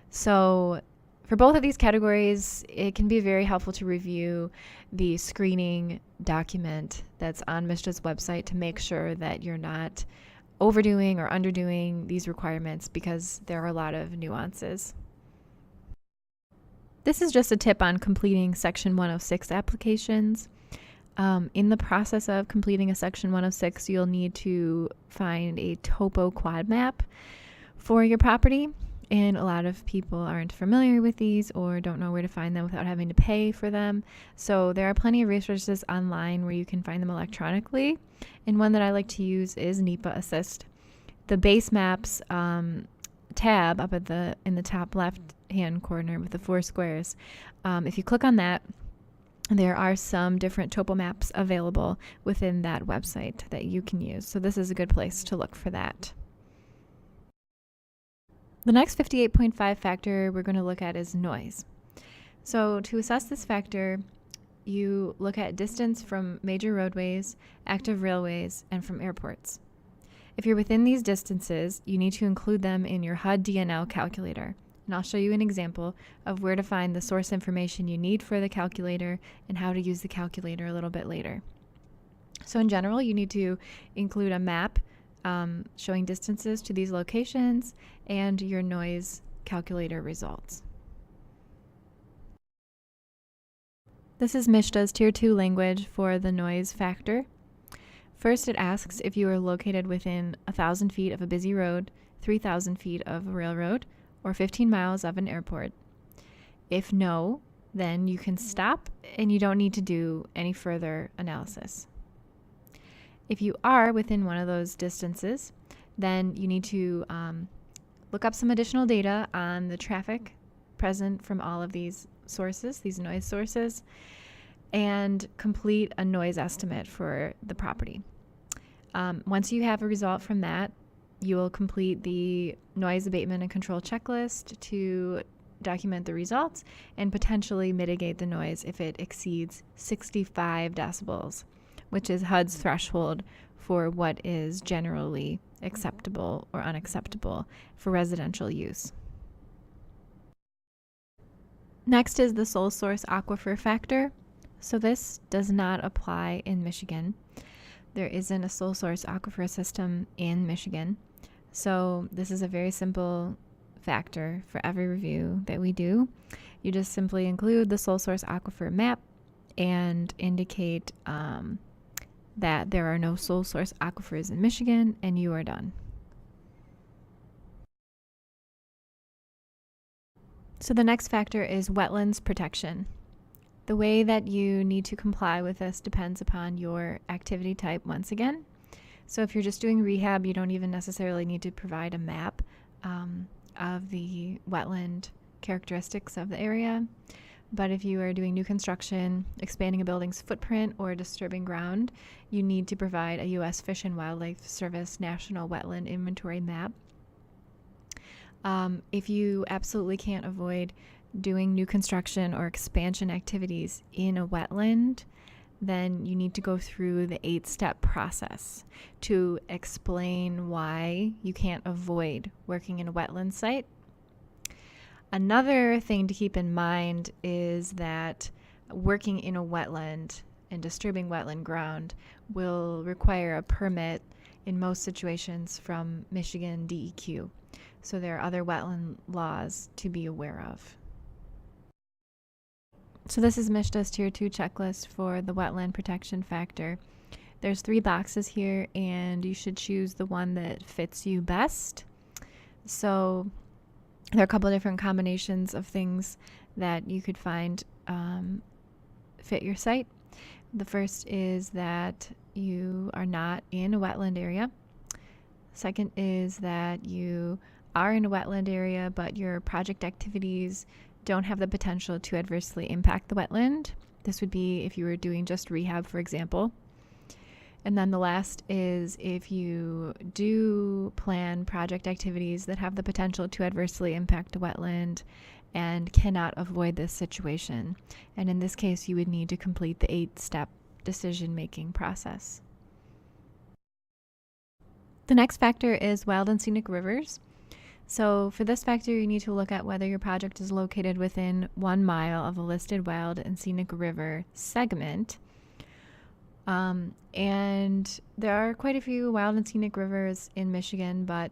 So for both of these categories, it can be very helpful to review the screening document that's on MSHDA's website to make sure that you're not overdoing or underdoing these requirements because there are a lot of nuances. This is just a tip on completing Section 106 applications. In the process of completing a Section 106, you'll need to find a topo quad map for your property. And a lot of people aren't familiar with these or don't know where to find them without having to pay for them. So there are plenty of resources online where you can find them electronically. And one that I like to use is NEPA Assist. The base maps tab up at in the top left hand corner with the 4 squares. If you click on that, there are some different topo maps available within that website that you can use. So this is a good place to look for that. The next 58.5 factor we're going to look at is noise. So to assess this factor, you look at distance from major roadways, active railways, and from airports. If you're within these distances, you need to include them in your HUD DNL calculator. And I'll show you an example of where to find the source information you need for the calculator and how to use the calculator a little bit later. So in general, you need to include a map showing distances to these locations and your noise calculator results. This is MSHDA's Tier 2 language for the noise factor. First, it asks if you are located within 1,000 feet of a busy road, 3,000 feet of a railroad, or 15 miles of an airport. If no, then you can stop and you don't need to do any further analysis. If you are within one of those distances, then you need to look up some additional data on the traffic present from all of these sources, these noise sources, and complete a noise estimate for the property. Once you have a result from that, you will complete the noise abatement and control checklist to document the results and potentially mitigate the noise if it exceeds 65 decibels, which is HUD's threshold for what is generally acceptable or unacceptable for residential use. Next is the sole source aquifer factor. So this does not apply in Michigan. There isn't a sole source aquifer system in Michigan. So this is a very simple factor for every review that we do. You just simply include the sole source aquifer map and indicate that there are no sole source aquifers in Michigan, and you are done. So the next factor is wetlands protection. The way that you need to comply with this depends upon your activity type once again. So if you're just doing rehab, you don't even necessarily need to provide a map of the wetland characteristics of the area. But if you are doing new construction, expanding a building's footprint, or disturbing ground, you need to provide a U.S. Fish and Wildlife Service National Wetland Inventory map. If you absolutely can't avoid doing new construction or expansion activities in a wetland, then you need to go through the 8-step process to explain why you can't avoid working in a wetland site. Another thing to keep in mind is that working in a wetland and disturbing wetland ground will require a permit in most situations from Michigan DEQ. So there are other wetland laws to be aware of. So this is MSHDA's Tier 2 checklist for the wetland protection factor. There's 3 boxes here, and you should choose the one that fits you best. So there are a couple of different combinations of things that you could find fit your site. The first is that you are not in a wetland area. Second is that you are in a wetland area, but your project activities don't have the potential to adversely impact the wetland. This would be if you were doing just rehab, for example. And then the last is if you do plan project activities that have the potential to adversely impact a wetland and cannot avoid this situation. And in this case, you would need to complete the 8-step decision-making process. The next factor is wild and scenic rivers. So for this factor, you need to look at whether your project is located within 1 mile of a listed wild and scenic river segment, And there are quite a few wild and scenic rivers in Michigan, but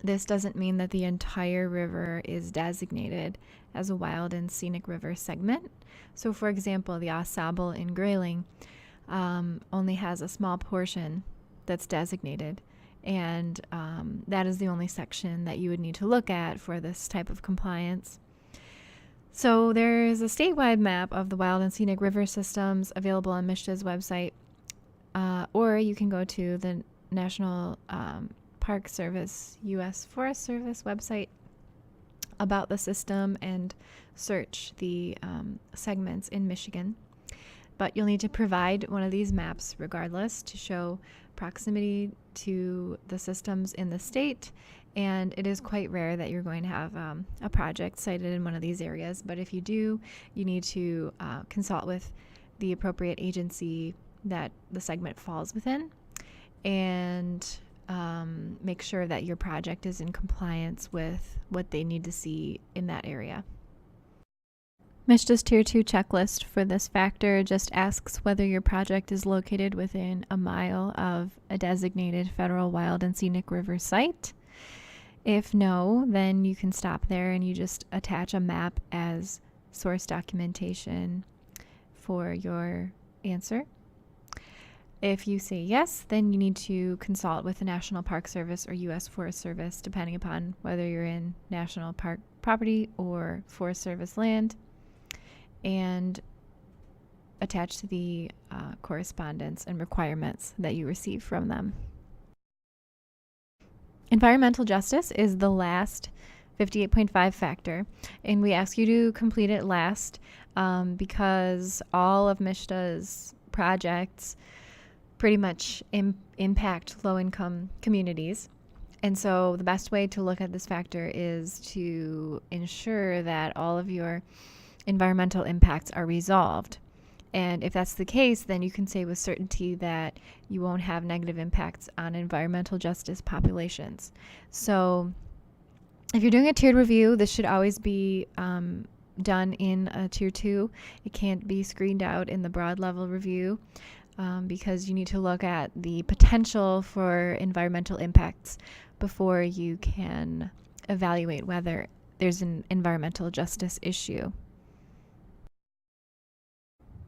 this doesn't mean that the entire river is designated as a wild and scenic river segment. So, for example, the Au in Grayling only has a small portion that's designated, and that is the only section that you would need to look at for this type of compliance. So there's a statewide map of the wild and scenic river systems available on MSHDA's website, or you can go to the National Park Service, U.S. Forest Service website about the system and search the segments in Michigan. But you'll need to provide one of these maps regardless to show proximity to the systems in the state, and it is quite rare that you're going to have a project cited in one of these areas. But if you do, you need to consult with the appropriate agency that the segment falls within, and make sure that your project is in compliance with what they need to see in that area. MSHDA's Tier 2 checklist for this factor just asks whether your project is located within a mile of a designated federal wild and scenic river site. If no, then you can stop there and you just attach a map as source documentation for your answer. If you say yes, then you need to consult with the National Park Service or U.S. Forest Service, depending upon whether you're in national park property or Forest Service land, and attach to the correspondence and requirements that you receive from them. Environmental justice is the last 58.5 factor, and we ask you to complete it last because all of MSHDA's projects pretty much impact low-income communities. And so the best way to look at this factor is to ensure that all of your environmental impacts are resolved. And if that's the case, then you can say with certainty that you won't have negative impacts on environmental justice populations. So if you're doing a tiered review, this should always be done in a Tier 2. It can't be screened out in the broad level review because you need to look at the potential for environmental impacts before you can evaluate whether there's an environmental justice issue.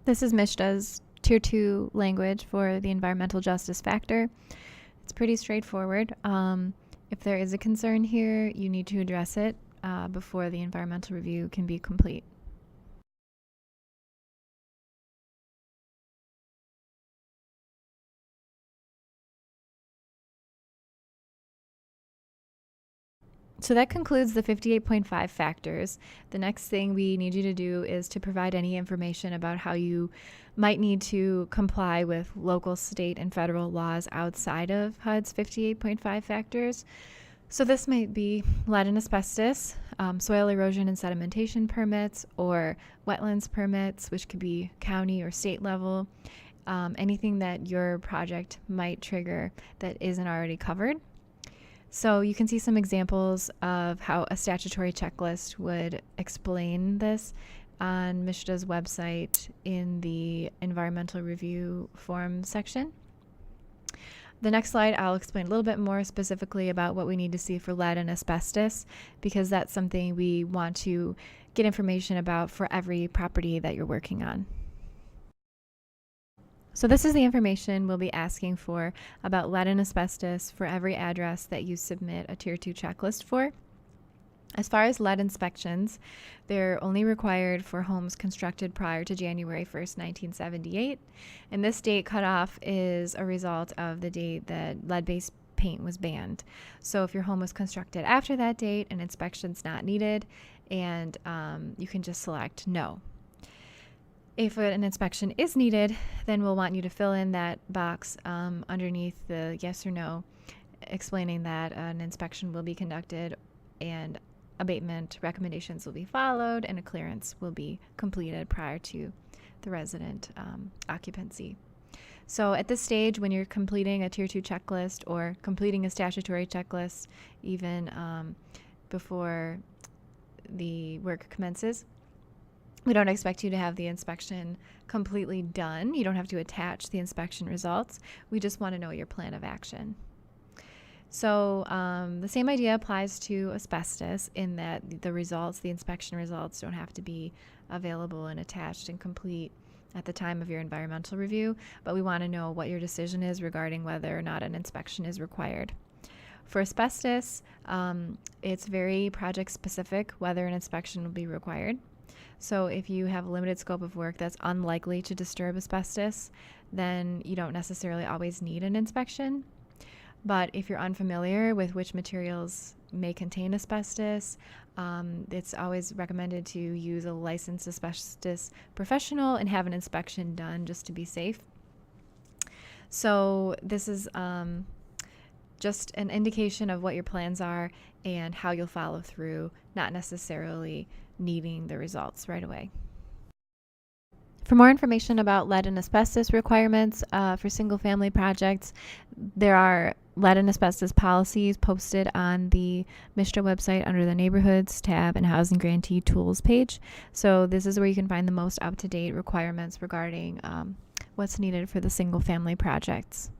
This is MSHDA's Tier 2 language for the environmental justice factor. It's pretty straightforward. If there is a concern here, you need to address it before the environmental review can be complete. So that concludes the 58.5 factors. The next thing we need you to do is to provide any information about how you might need to comply with local, state, and federal laws outside of HUD's 58.5 factors. So this might be lead and asbestos, soil erosion and sedimentation permits, or wetlands permits, which could be county or state level, anything that your project might trigger that isn't already covered. So you can see some examples of how a statutory checklist would explain this on MSHDA's website in the environmental review form section. The next slide, I'll explain a little bit more specifically about what we need to see for lead and asbestos, because that's something we want to get information about for every property that you're working on. So this is the information we'll be asking for about lead and asbestos for every address that you submit a Tier 2 checklist for. As far as lead inspections, they're only required for homes constructed prior to January 1st, 1978. And this date cutoff is a result of the date that lead-based paint was banned. So if your home was constructed after that date, an inspection's not needed, and you can just select no. If an inspection is needed, then we'll want you to fill in that box underneath the yes or no, explaining that an inspection will be conducted and abatement recommendations will be followed and a clearance will be completed prior to the resident occupancy. So at this stage, when you're completing a Tier 2 checklist or completing a statutory checklist, even before the work commences, We don't expect you to have the inspection completely done. You don't have to attach the inspection results. We just want to know your plan of action. So the same idea applies to asbestos in that the results, the inspection results, don't have to be available and attached and complete at the time of your environmental review, but we want to know what your decision is regarding whether or not an inspection is required. For asbestos, it's very project specific whether an inspection will be required. So if you have a limited scope of work that's unlikely to disturb asbestos, then you don't necessarily always need an inspection. But if you're unfamiliar with which materials may contain asbestos, it's always recommended to use a licensed asbestos professional and have an inspection done just to be safe. So this is just an indication of what your plans are and how you'll follow through, not necessarily needing the results right away. For more information about lead and asbestos requirements for single-family projects, there are lead and asbestos policies posted on the MSHDA website under the Neighborhoods tab and Housing Grantee Tools page. So this is where you can find the most up-to-date requirements regarding what's needed for the single-family projects.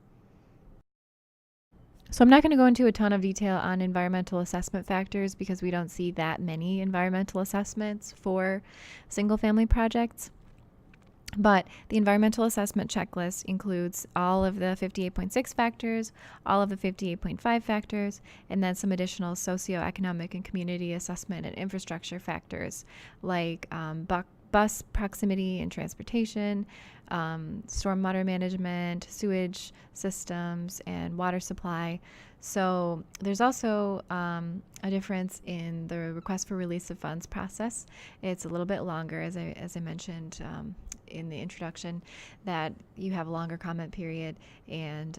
So I'm not going to go into a ton of detail on environmental assessment factors because we don't see that many environmental assessments for single-family projects. But the environmental assessment checklist includes all of the 58.6 factors, all of the 58.5 factors, and then some additional socioeconomic and community assessment and infrastructure factors like bus proximity and transportation, stormwater management, sewage systems, and water supply. So there's also a difference in the request for release of funds process. It's a little bit longer, as I mentioned in the introduction, that you have a longer comment period and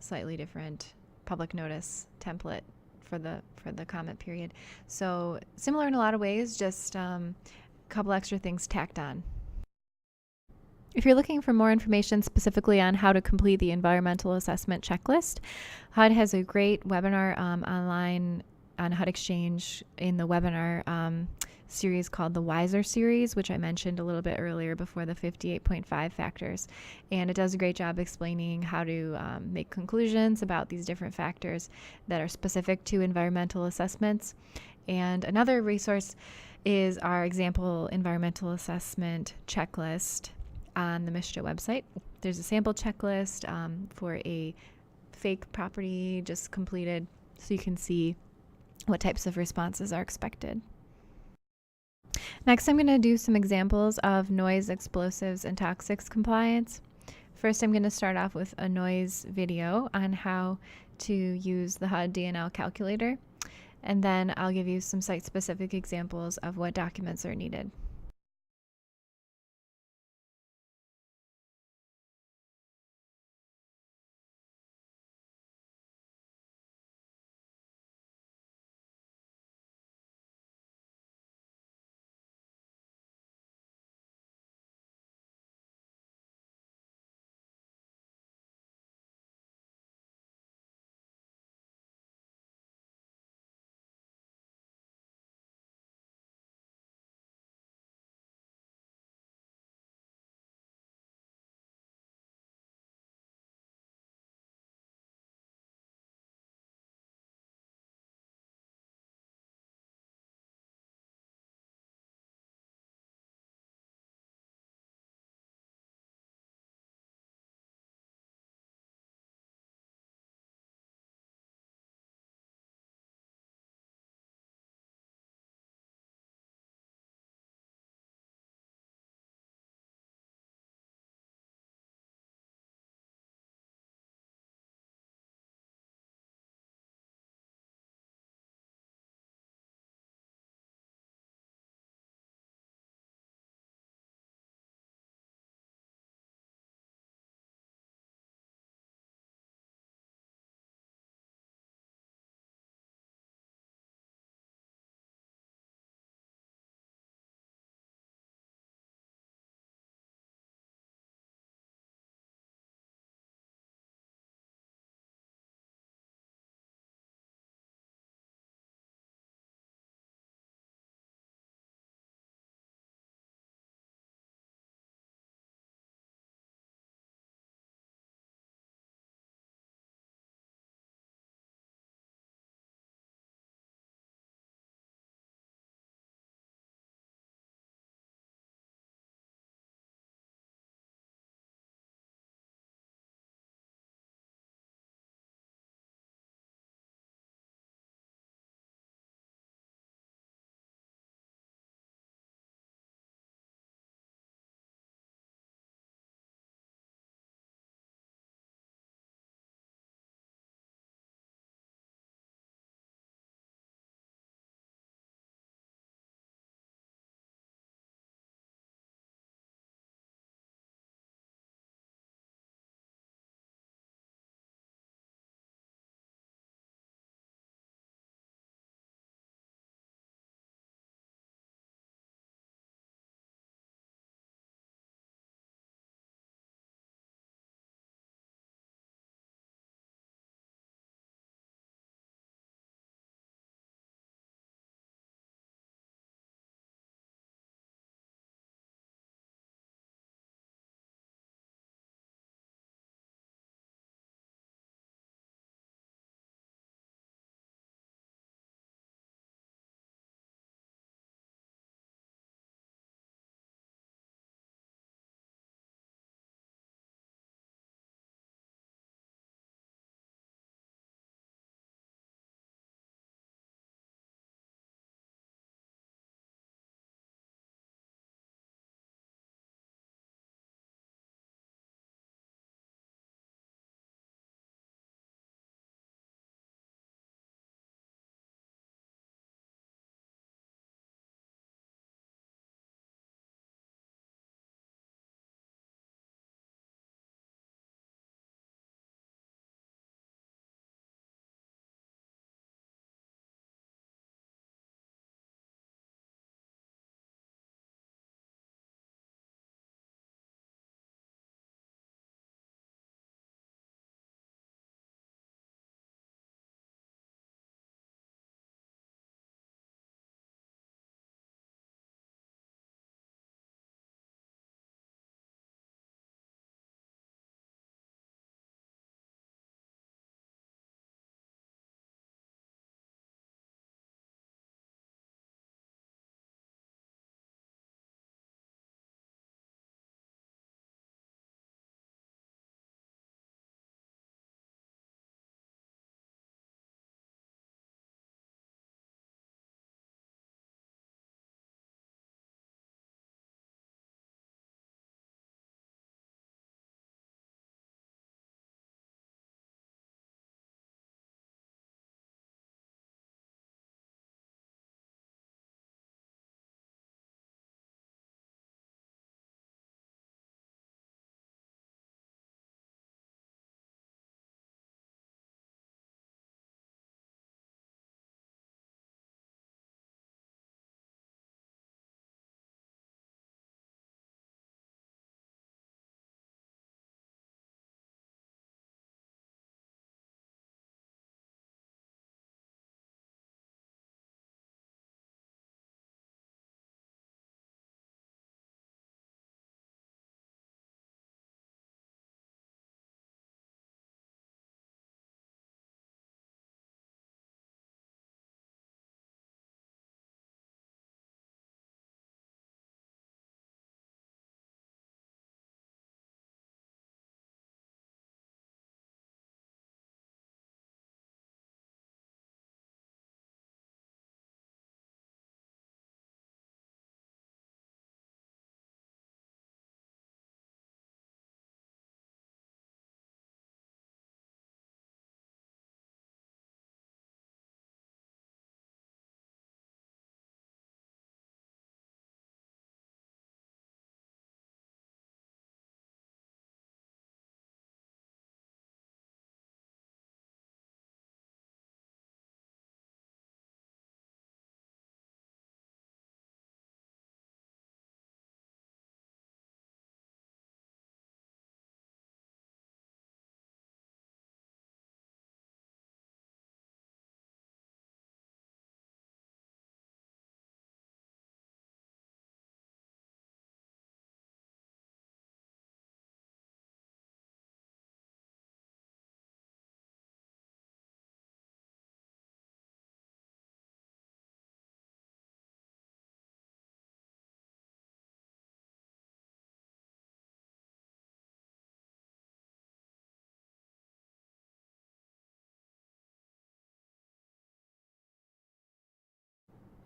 slightly different public notice template for the comment period. So similar in a lot of ways, just a couple extra things tacked on. If you're looking for more information specifically on how to complete the environmental assessment checklist, HUD has a great webinar online on HUD Exchange in the webinar series called the Wiser series, which I mentioned a little bit earlier before the 58.5 factors. And it does a great job explaining how to make conclusions about these different factors that are specific to environmental assessments. And another resource is our example environmental assessment checklist on the MSHDA website. There's a sample checklist for a fake property just completed, so you can see what types of responses are expected. Next, I'm going to do some examples of noise, explosives, and toxics compliance. First, I'm going to start off with a noise video on how to use the HUD DNL calculator, and then I'll give you some site-specific examples of what documents are needed.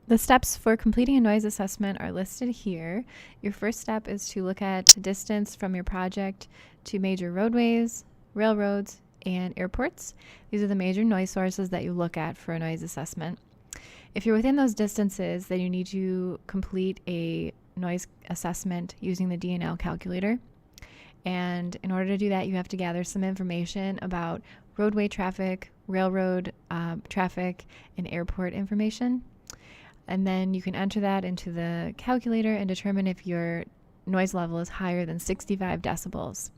The steps for completing a noise assessment are listed here. Your first step is to look at the distance from your project to major roadways, railroads, and airports. These are the major noise sources that you look at for a noise assessment. If you're within those distances, then you need to complete a noise assessment using the D&L calculator. And in order to do that, you have to gather some information about roadway traffic, railroad traffic, and airport information. And then you can enter that into the calculator and determine if your noise level is higher than 65 decibels.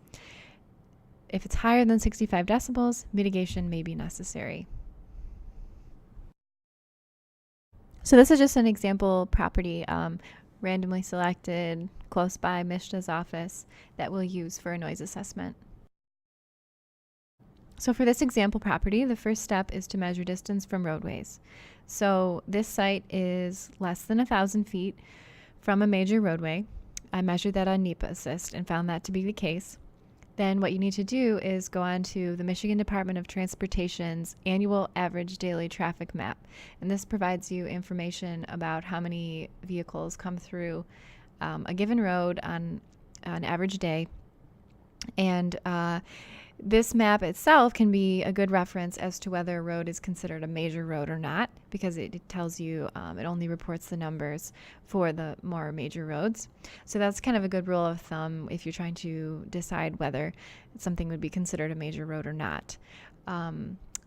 If it's higher than 65 decibels, mitigation may be necessary. So this is just an example property randomly selected close by MSHDA's office that we'll use for a noise assessment. So for this example property, the first step is to measure distance from roadways. So this site is less than 1,000 feet from a major roadway. I measured that on NEPA Assist and found that to be the case. Then what you need to do is go on to the Michigan Department of Transportation's annual average daily traffic map. And this provides you information about how many vehicles come through a given road on an average day. And this map itself can be a good reference as to whether a road is considered a major road or not, because it tells you, it only reports the numbers for the more major roads. So that's kind of a good rule of thumb if you're trying to decide whether something would be considered a major road or not.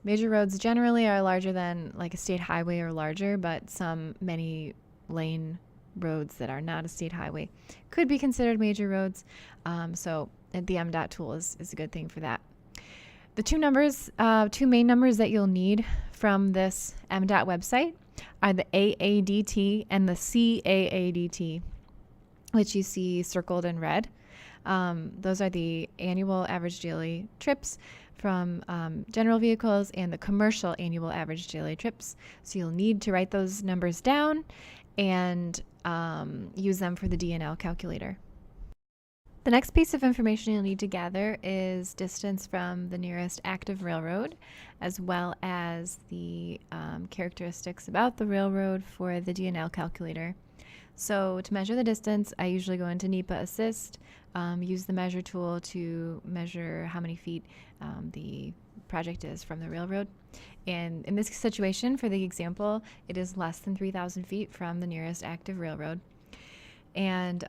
Major roads generally are larger than like a state highway or larger, but many lane roads that are not a state highway could be considered major roads. So the MDOT tool is a good thing for that. The two main numbers that you'll need from this MDOT website are the AADT and the CAADT, which you see circled in red. Those are the annual average daily trips from general vehicles and the commercial annual average daily trips. So you'll need to write those numbers down and use them for the D&L calculator. The next piece of information you'll need to gather is distance from the nearest active railroad, as well as the characteristics about the railroad for the D&L calculator. So to measure the distance, I usually go into NEPA Assist, use the measure tool to measure how many feet the project is from the railroad. And in this situation, for the example, it is less than 3,000 feet from the nearest active railroad. And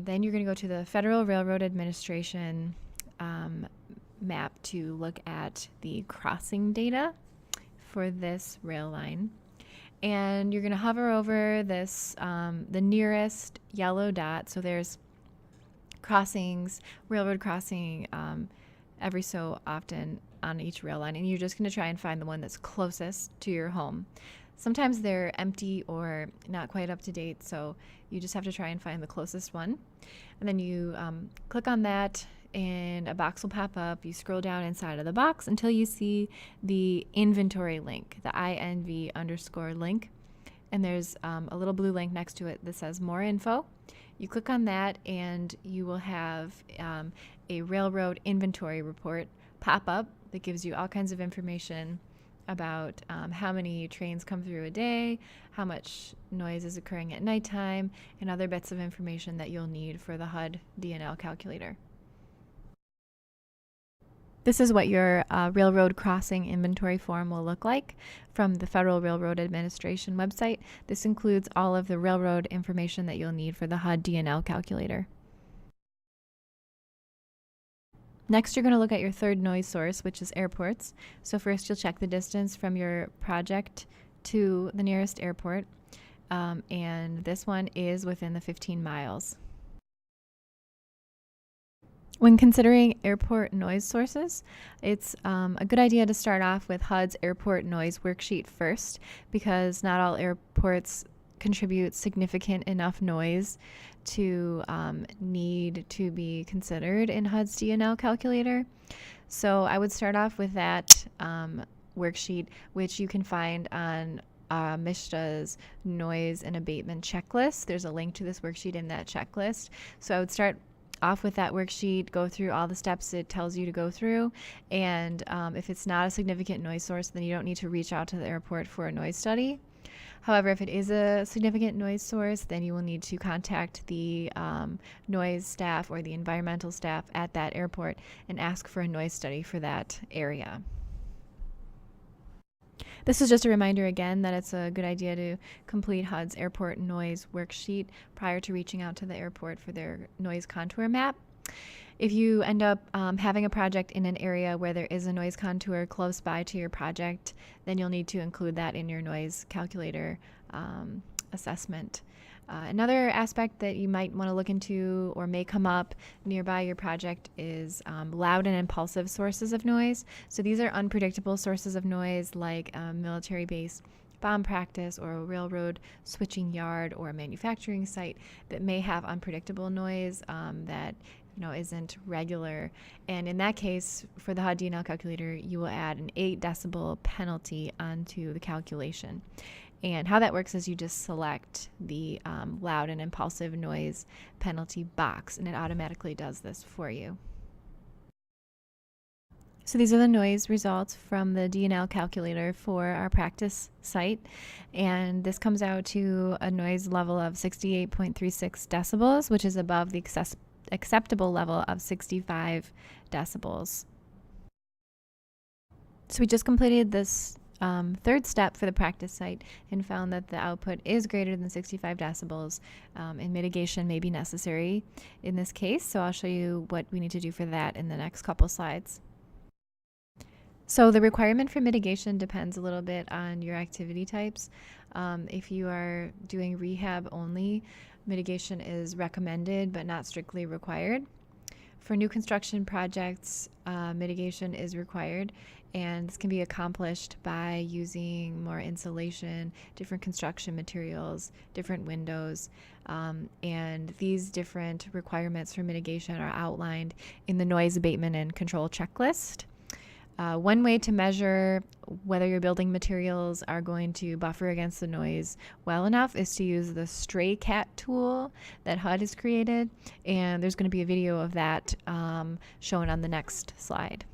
then you're going to go to the Federal Railroad Administration map to look at the crossing data for this rail line. And you're going to hover over this, the nearest yellow dot. So there's crossings, railroad crossing every so often on each rail line. And you're just going to try and find the one that's closest to your home. Sometimes they're empty or not quite up to date, so you just have to try and find the closest one. And then you click on that and a box will pop up. You scroll down inside of the box until you see the inventory link, the INV_ link. And there's a little blue link next to it that says more info. You click on that and you will have a railroad inventory report pop up that gives you all kinds of information about how many trains come through a day, how much noise is occurring at nighttime, and other bits of information that you'll need for the HUD D&L calculator. This is what your railroad crossing inventory form will look like from the Federal Railroad Administration website. This includes all of the railroad information that you'll need for the HUD D&L calculator. Next, you're going to look at your third noise source, which is airports. So first, you'll check the distance from your project to the nearest airport, and this one is within the 15 miles. When considering airport noise sources, it's a good idea to start off with HUD's airport noise worksheet first, because not all airports contribute significant enough noise to need to be considered in HUD's D&L calculator. So I would start off with that worksheet, which you can find on MSHDA's noise and abatement checklist. There's a link to this worksheet in that checklist. So I would start off with that worksheet, go through all the steps it tells you to go through, and if it's not a significant noise source, then you don't need to reach out to the airport for a noise study. However, if it is a significant noise source, then you will need to contact the noise staff or the environmental staff at that airport and ask for a noise study for that area. This is just a reminder again that it's a good idea to complete HUD's airport noise worksheet prior to reaching out to the airport for their noise contour map. If you end up having a project in an area where there is a noise contour close by to your project, then you'll need to include that in your noise calculator assessment. Another aspect that you might want to look into or may come up nearby your project is loud and impulsive sources of noise. So these are unpredictable sources of noise like a military base bomb practice or a railroad switching yard or a manufacturing site that may have unpredictable noise that isn't regular. And in that case, for the HUD DNL calculator, you will add an 8 decibel penalty onto the calculation. And how that works is you just select the loud and impulsive noise penalty box, and it automatically does this for you. So these are the noise results from the DNL calculator for our practice site. And this comes out to a noise level of 68.36 decibels, which is above the acceptable level of 65 decibels. So we just completed this third step for the practice site and found that the output is greater than 65 decibels, and mitigation may be necessary in this case. So I'll show you what we need to do for that in the next couple slides. So the requirement for mitigation depends a little bit on your activity types. If you are doing rehab only, mitigation is recommended but not strictly required. For new construction projects, mitigation is required, and this can be accomplished by using more insulation, different construction materials, different windows, and these different requirements for mitigation are outlined in the Noise Abatement and Control Checklist. One way to measure whether your building materials are going to buffer against the noise well enough is to use the stray cat tool that HUD has created, and there's going to be a video of that shown on the next slide.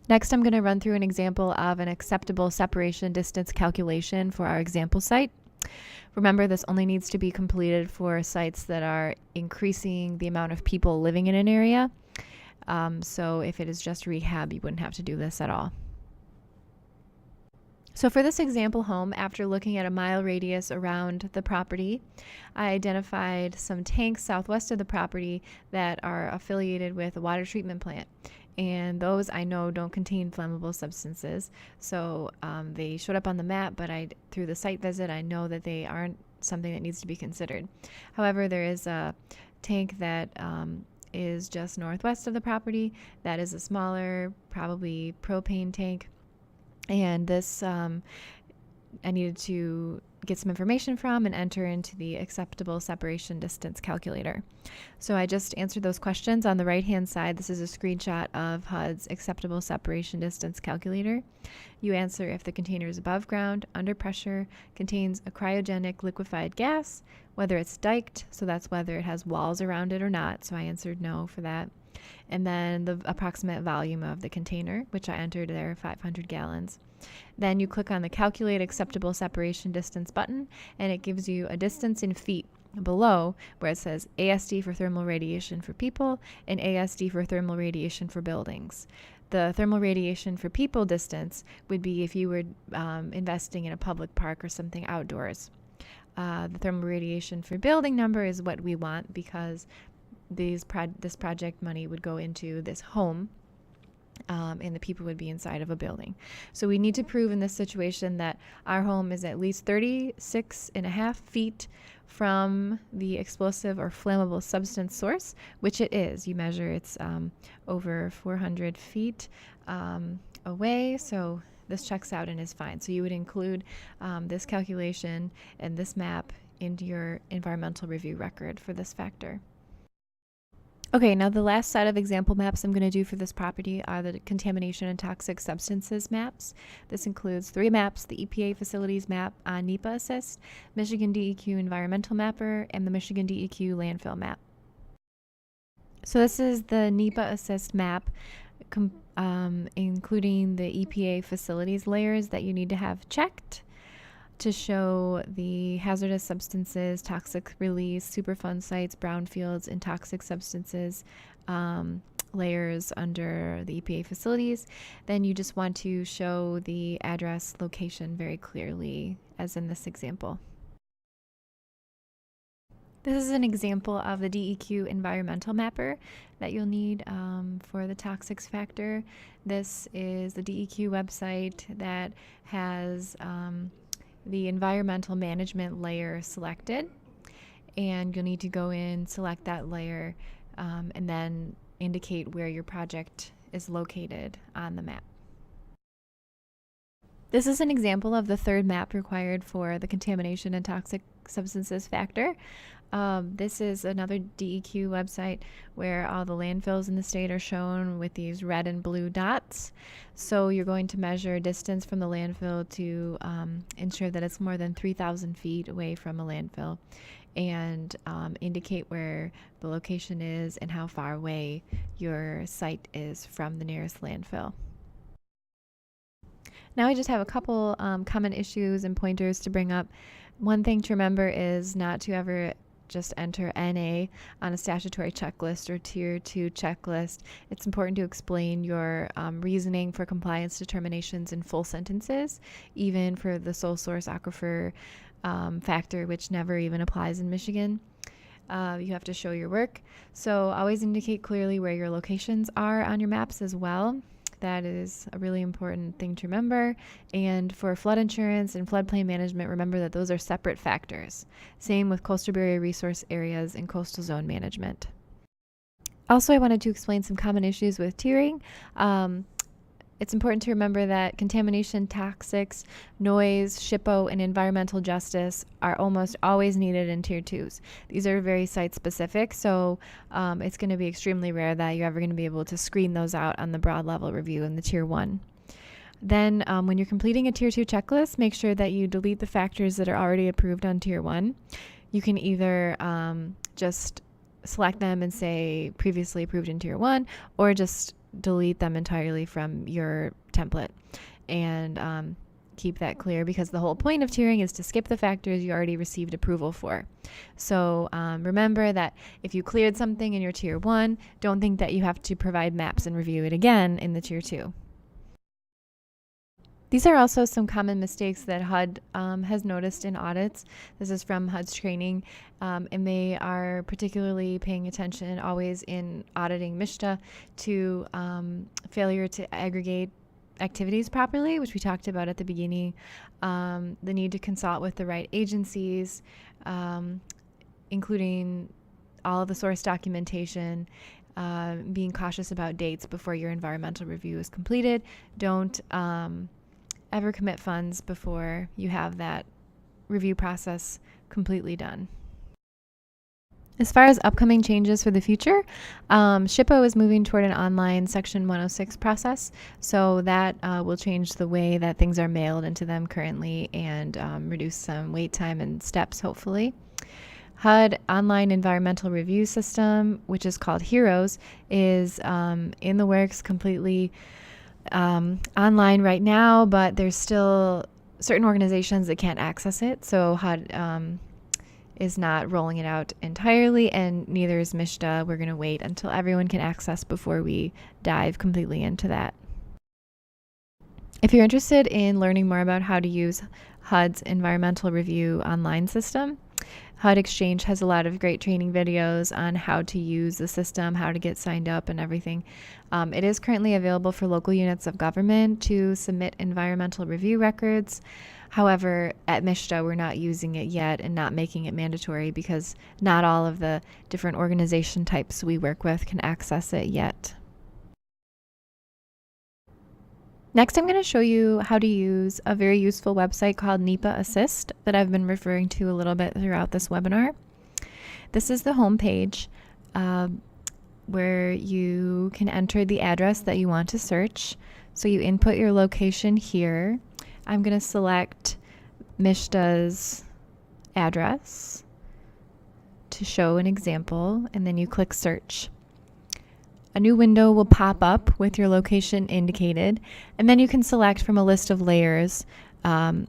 Next, I'm going to run through an example of an acceptable separation distance calculation for our example site. Remember, this only needs to be completed for sites that are increasing the amount of people living in an area. So if it is just rehab, you wouldn't have to do this at all. So for this example home, after looking at a mile radius around the property, I identified some tanks southwest of the property that are affiliated with a water treatment plant. And those I know don't contain flammable substances. So they showed up on the map, but through the site visit, I know that they aren't something that needs to be considered. However, there is a tank that is just northwest of the property that is a smaller, probably propane tank. And this I needed to get some information from and enter into the acceptable separation distance calculator. So I just answered those questions on the right hand side. This is a screenshot of HUD's acceptable separation distance calculator. You answer if the container is above ground, under pressure, contains a cryogenic liquefied gas, whether it's diked, so that's whether it has walls around it or not, so I answered no for that. And then the approximate volume of the container, which I entered there, 500 gallons. Then you click on the Calculate Acceptable Separation Distance button, and it gives you a distance in feet below where it says ASD for thermal radiation for people and ASD for thermal radiation for buildings. The thermal radiation for people distance would be if you were investing in a public park or something outdoors. The thermal radiation for building number is what we want because this project money would go into this home, and the people would be inside of a building. So we need to prove in this situation that our home is at least 36.5 feet from the explosive or flammable substance source, which it is. You measure it's over 400 feet away, so this checks out and is fine. So you would include this calculation and this map into your environmental review record for this factor. Okay, now the last set of example maps I'm going to do for this property are the contamination and toxic substances maps. This includes 3 maps: the EPA facilities map on NEPA Assist, Michigan DEQ environmental mapper, and the Michigan DEQ landfill map. So this is the NEPA Assist map, including the EPA facilities layers that you need to have checked to show the hazardous substances, toxic release, Superfund sites, brownfields, and toxic substances layers under the EPA facilities. Then you just want to show the address location very clearly, as in this example. This is an example of the DEQ environmental mapper that you'll need for the toxics factor. This is the DEQ website that has the environmental management layer selected, and you'll need to go in, select that layer, and then indicate where your project is located on the map. This is an example of the third map required for the contamination and toxic substances factor. This is another DEQ website where all the landfills in the state are shown with these red and blue dots. So you're going to measure distance from the landfill to ensure that it's more than 3,000 feet away from a landfill, and indicate where the location is and how far away your site is from the nearest landfill. Now I just have a couple common issues and pointers to bring up. One thing to remember is not to ever just enter NA on a statutory checklist or Tier 2 checklist. It's important to explain your reasoning for compliance determinations in full sentences, even for the sole source aquifer factor, which never even applies in Michigan. You have to show your work. So always indicate clearly where your locations are on your maps as well. That is a really important thing to remember. And for flood insurance and floodplain management, remember that those are separate factors. Same with coastal barrier resource areas and coastal zone management. Also, I wanted to explain some common issues with tiering. It's important to remember that contamination, toxics, noise, SHPO, and environmental justice are almost always needed in Tier 2s. These are very site-specific, so it's going to be extremely rare that you're ever going to be able to screen those out on the broad level review in the Tier 1. Then when you're completing a Tier 2 checklist, make sure that you delete the factors that are already approved on Tier 1. You can either just select them and say previously approved in Tier 1, or just delete them entirely from your template and keep that clear, because the whole point of tiering is to skip the factors you already received approval for. So remember that if you cleared something in your tier 1, don't think that you have to provide maps and review it again in the tier 2. These are also some common mistakes that HUD has noticed in audits. This is from HUD's training, and they are particularly paying attention always in auditing MSHDA to failure to aggregate activities properly, which we talked about at the beginning, the need to consult with the right agencies, including all of the source documentation, being cautious about dates before your environmental review is completed. Don't ever commit funds before you have that review process completely done. As far as upcoming changes for the future, SHPO is moving toward an online Section 106 process, so that will change the way that things are mailed into them currently and reduce some wait time and steps, hopefully. HUD Online Environmental Review System, which is called HEROES, is in the works, completely online right now, but there's still certain organizations that can't access it, so HUD is not rolling it out entirely, and neither is MSHDA. We're going to wait until everyone can access before we dive completely into that. If you're interested in learning more about how to use HUD's environmental review online system, HUD Exchange has a lot of great training videos on how to use the system, how to get signed up and everything. It is currently available for local units of government to submit environmental review records. However, at MSHDA, we're not using it yet and not making it mandatory because not all of the different organization types we work with can access it yet. Next, I'm going to show you how to use a very useful website called NEPA Assist that I've been referring to a little bit throughout this webinar. This is the home page where you can enter the address that you want to search. So you input your location here. I'm going to select MSHDA's address to show an example, and then you click search. A new window will pop up with your location indicated, and then you can select from a list of layers, and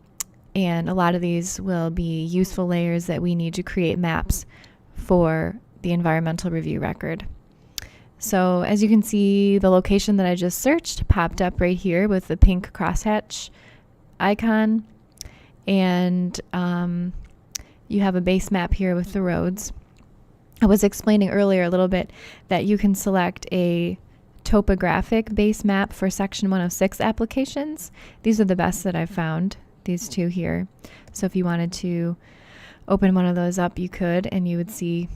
a lot of these will be useful layers that we need to create maps for the environmental review record. So as you can see, the location that I just searched popped up right here with the pink crosshatch icon, and you have a base map here with the roads. I was explaining earlier a little bit that you can select a topographic base map for Section 106 applications. These are the best that I've found, these two here. So if you wanted to open one of those up, you could, and you would see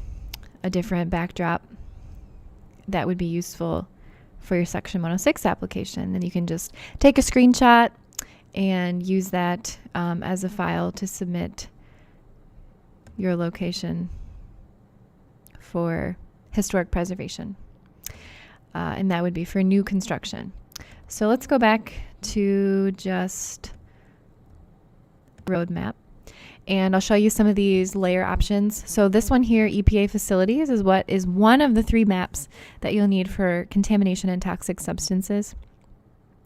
a different backdrop that would be useful for your Section 106 application. And you can just take a screenshot and use that as a file to submit your location for historic preservation, and that would be for new construction. So let's go back to just roadmap, and I'll show you some of these layer options. So this one here, EPA facilities, is what is one of the 3 maps that you'll need for contamination and toxic substances.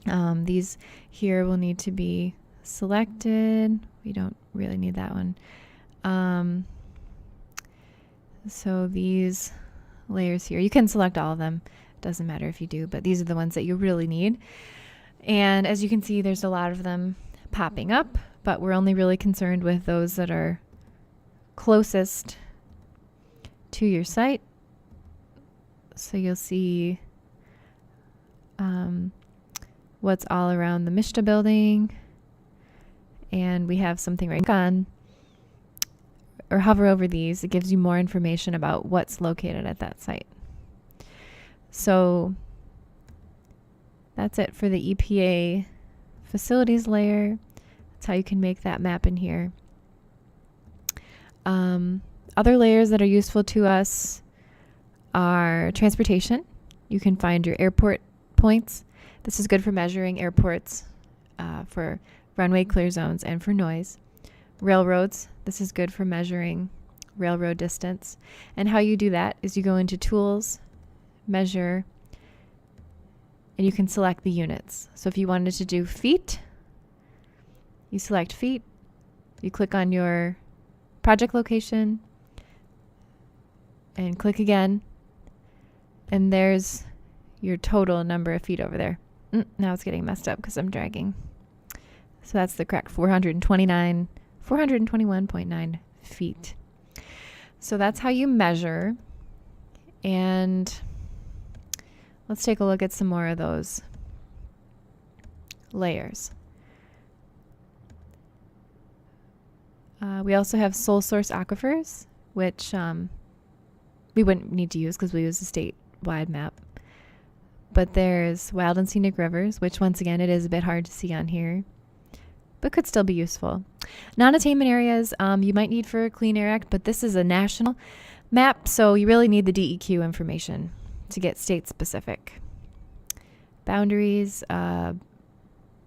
These here will need to be selected. We don't really need that one. So these layers here, you can select all of them. Doesn't matter if you do, but these are the ones that you really need. And as you can see, there's a lot of them popping up, but we're only really concerned with those that are closest to your site. So you'll see what's all around the MSHDA building, and we have something right on, or hover over these. It gives you more information about what's located at that site. So that's it for the EPA facilities layer. That's how you can make that map in here. Other layers that are useful to us are transportation. You can find your airport points. This is good for measuring airports, for runway clear zones, and for noise. Railroads, this is good for measuring railroad distance. And how you do that is you go into Tools, Measure, and you can select the units. So if you wanted to do feet, you select feet, you click on your project location and click again, and there's your total number of feet over there. Now it's getting messed up because I'm dragging. So that's the correct 421.9 feet. So that's how you measure. And let's take a look at some more of those layers. We also have sole source aquifers, which we wouldn't need to use because we use a statewide map. But there's wild and scenic rivers, which once again, it is a bit hard to see on here, but could still be useful. Non-attainment areas you might need for a Clean Air Act, but this is a national map, so you really need the DEQ information to get state specific. Boundaries,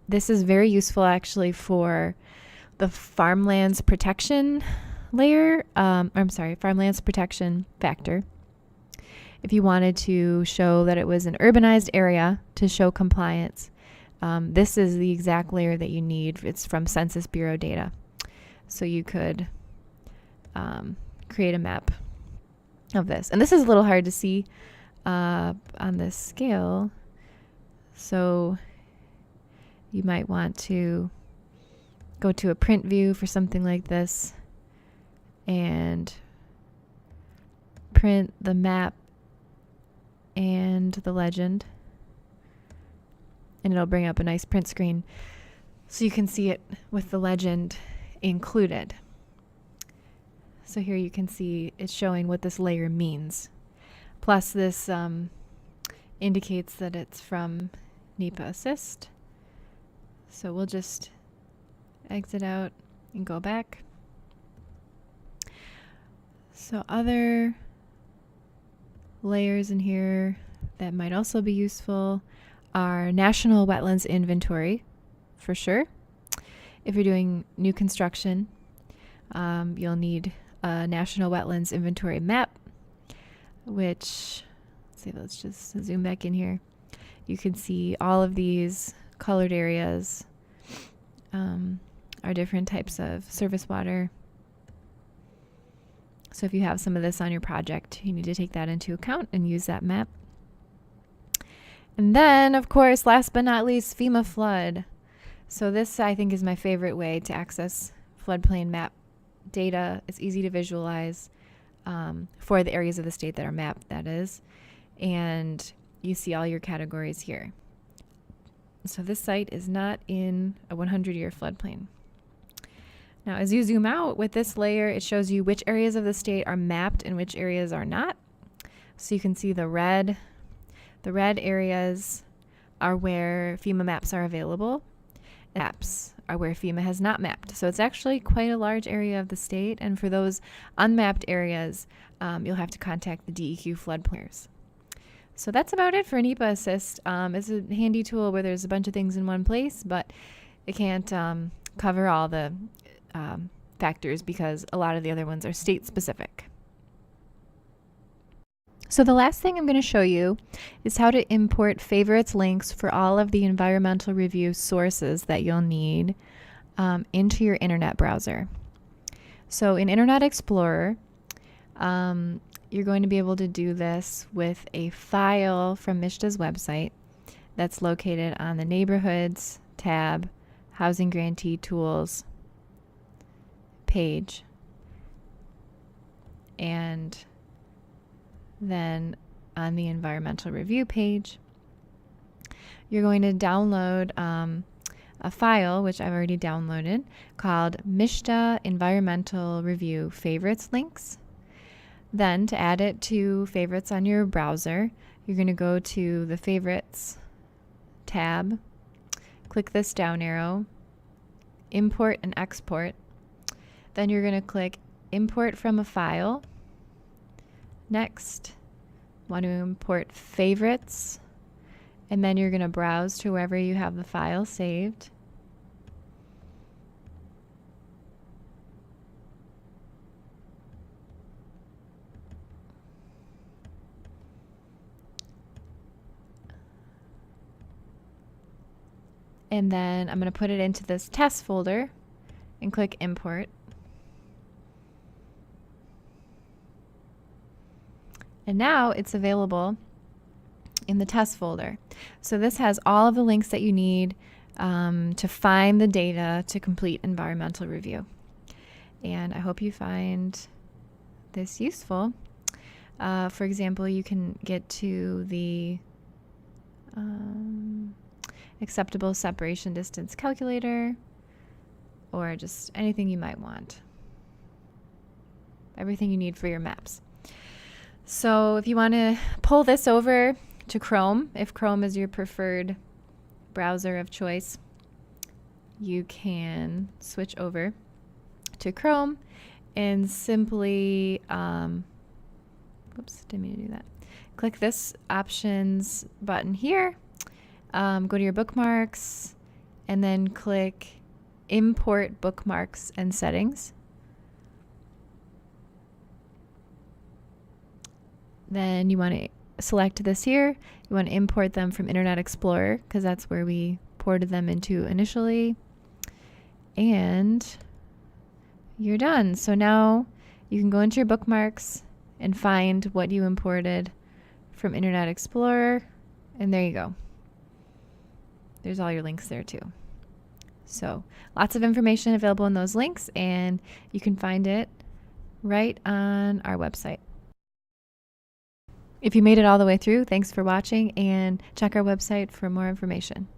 this is very useful actually for the farmlands protection layer, farmlands protection factor. If you wanted to show that it was an urbanized area to show compliance, this is the exact layer that you need. It's from Census Bureau data. So you could create a map of this. And this is a little hard to see on this scale. So you might want to go to a print view for something like this and print the map and the legend, and it'll bring up a nice print screen so you can see it with the legend included. So here you can see it's showing what this layer means. Plus this indicates that it's from NEPA Assist. So we'll just exit out and go back. So other layers in here that might also be useful are National Wetlands Inventory, for sure. If you're doing new construction, you'll need a National Wetlands Inventory map, which, let's just zoom back in here. You can see all of these colored areas are different types of surface water. So if you have some of this on your project, you need to take that into account and use that map. And then, of course, last but not least, FEMA flood. So this, I think, is my favorite way to access floodplain map data. It's easy to visualize for the areas of the state that are mapped, that is. And you see all your categories here. So this site is not in a 100-year floodplain. Now, as you zoom out with this layer, it shows you which areas of the state are mapped and which areas are not. So you can see the red areas are where FEMA maps are available. Maps are where FEMA has not mapped. So it's actually quite a large area of the state. And for those unmapped areas, you'll have to contact the DEQ floodplainers. So that's about it for NEPA Assist. It's a handy tool where there's a bunch of things in one place, but it can't cover all the factors because a lot of the other ones are state specific. So the last thing I'm going to show you is how to import favorites links for all of the environmental review sources that you'll need into your internet browser. So in Internet Explorer, you're going to be able to do this with a file from MSHDA's website that's located on the Neighborhoods tab, Housing Grantee Tools page. And then on the environmental review page, you're going to download a file, which I've already downloaded, called MSHDA Environmental Review Favorites Links. Then to add it to favorites on your browser, you're going to go to the Favorites tab, click this down arrow, import and export. Then you're going to click import from a file. Next, want to import favorites, and then you're going to browse to wherever you have the file saved. And then I'm going to put it into this test folder and click import. And now it's available in the test folder. So this has all of the links that you need to find the data to complete environmental review. And I hope you find this useful. For example, you can get to the acceptable separation distance calculator, or just anything you might want. Everything you need for your maps. So if you want to pull this over to Chrome, if Chrome is your preferred browser of choice, you can switch over to Chrome and simply, oops, didn't mean to do that. Click this options button here, go to your bookmarks, and then click import bookmarks and settings. Then you want to select this here. You want to import them from Internet Explorer because that's where we ported them into initially. And you're done. So now you can go into your bookmarks and find what you imported from Internet Explorer. And there you go. There's all your links there too. So lots of information available in those links, and you can find it right on our website. If you made it all the way through, thanks for watching, and check our website for more information.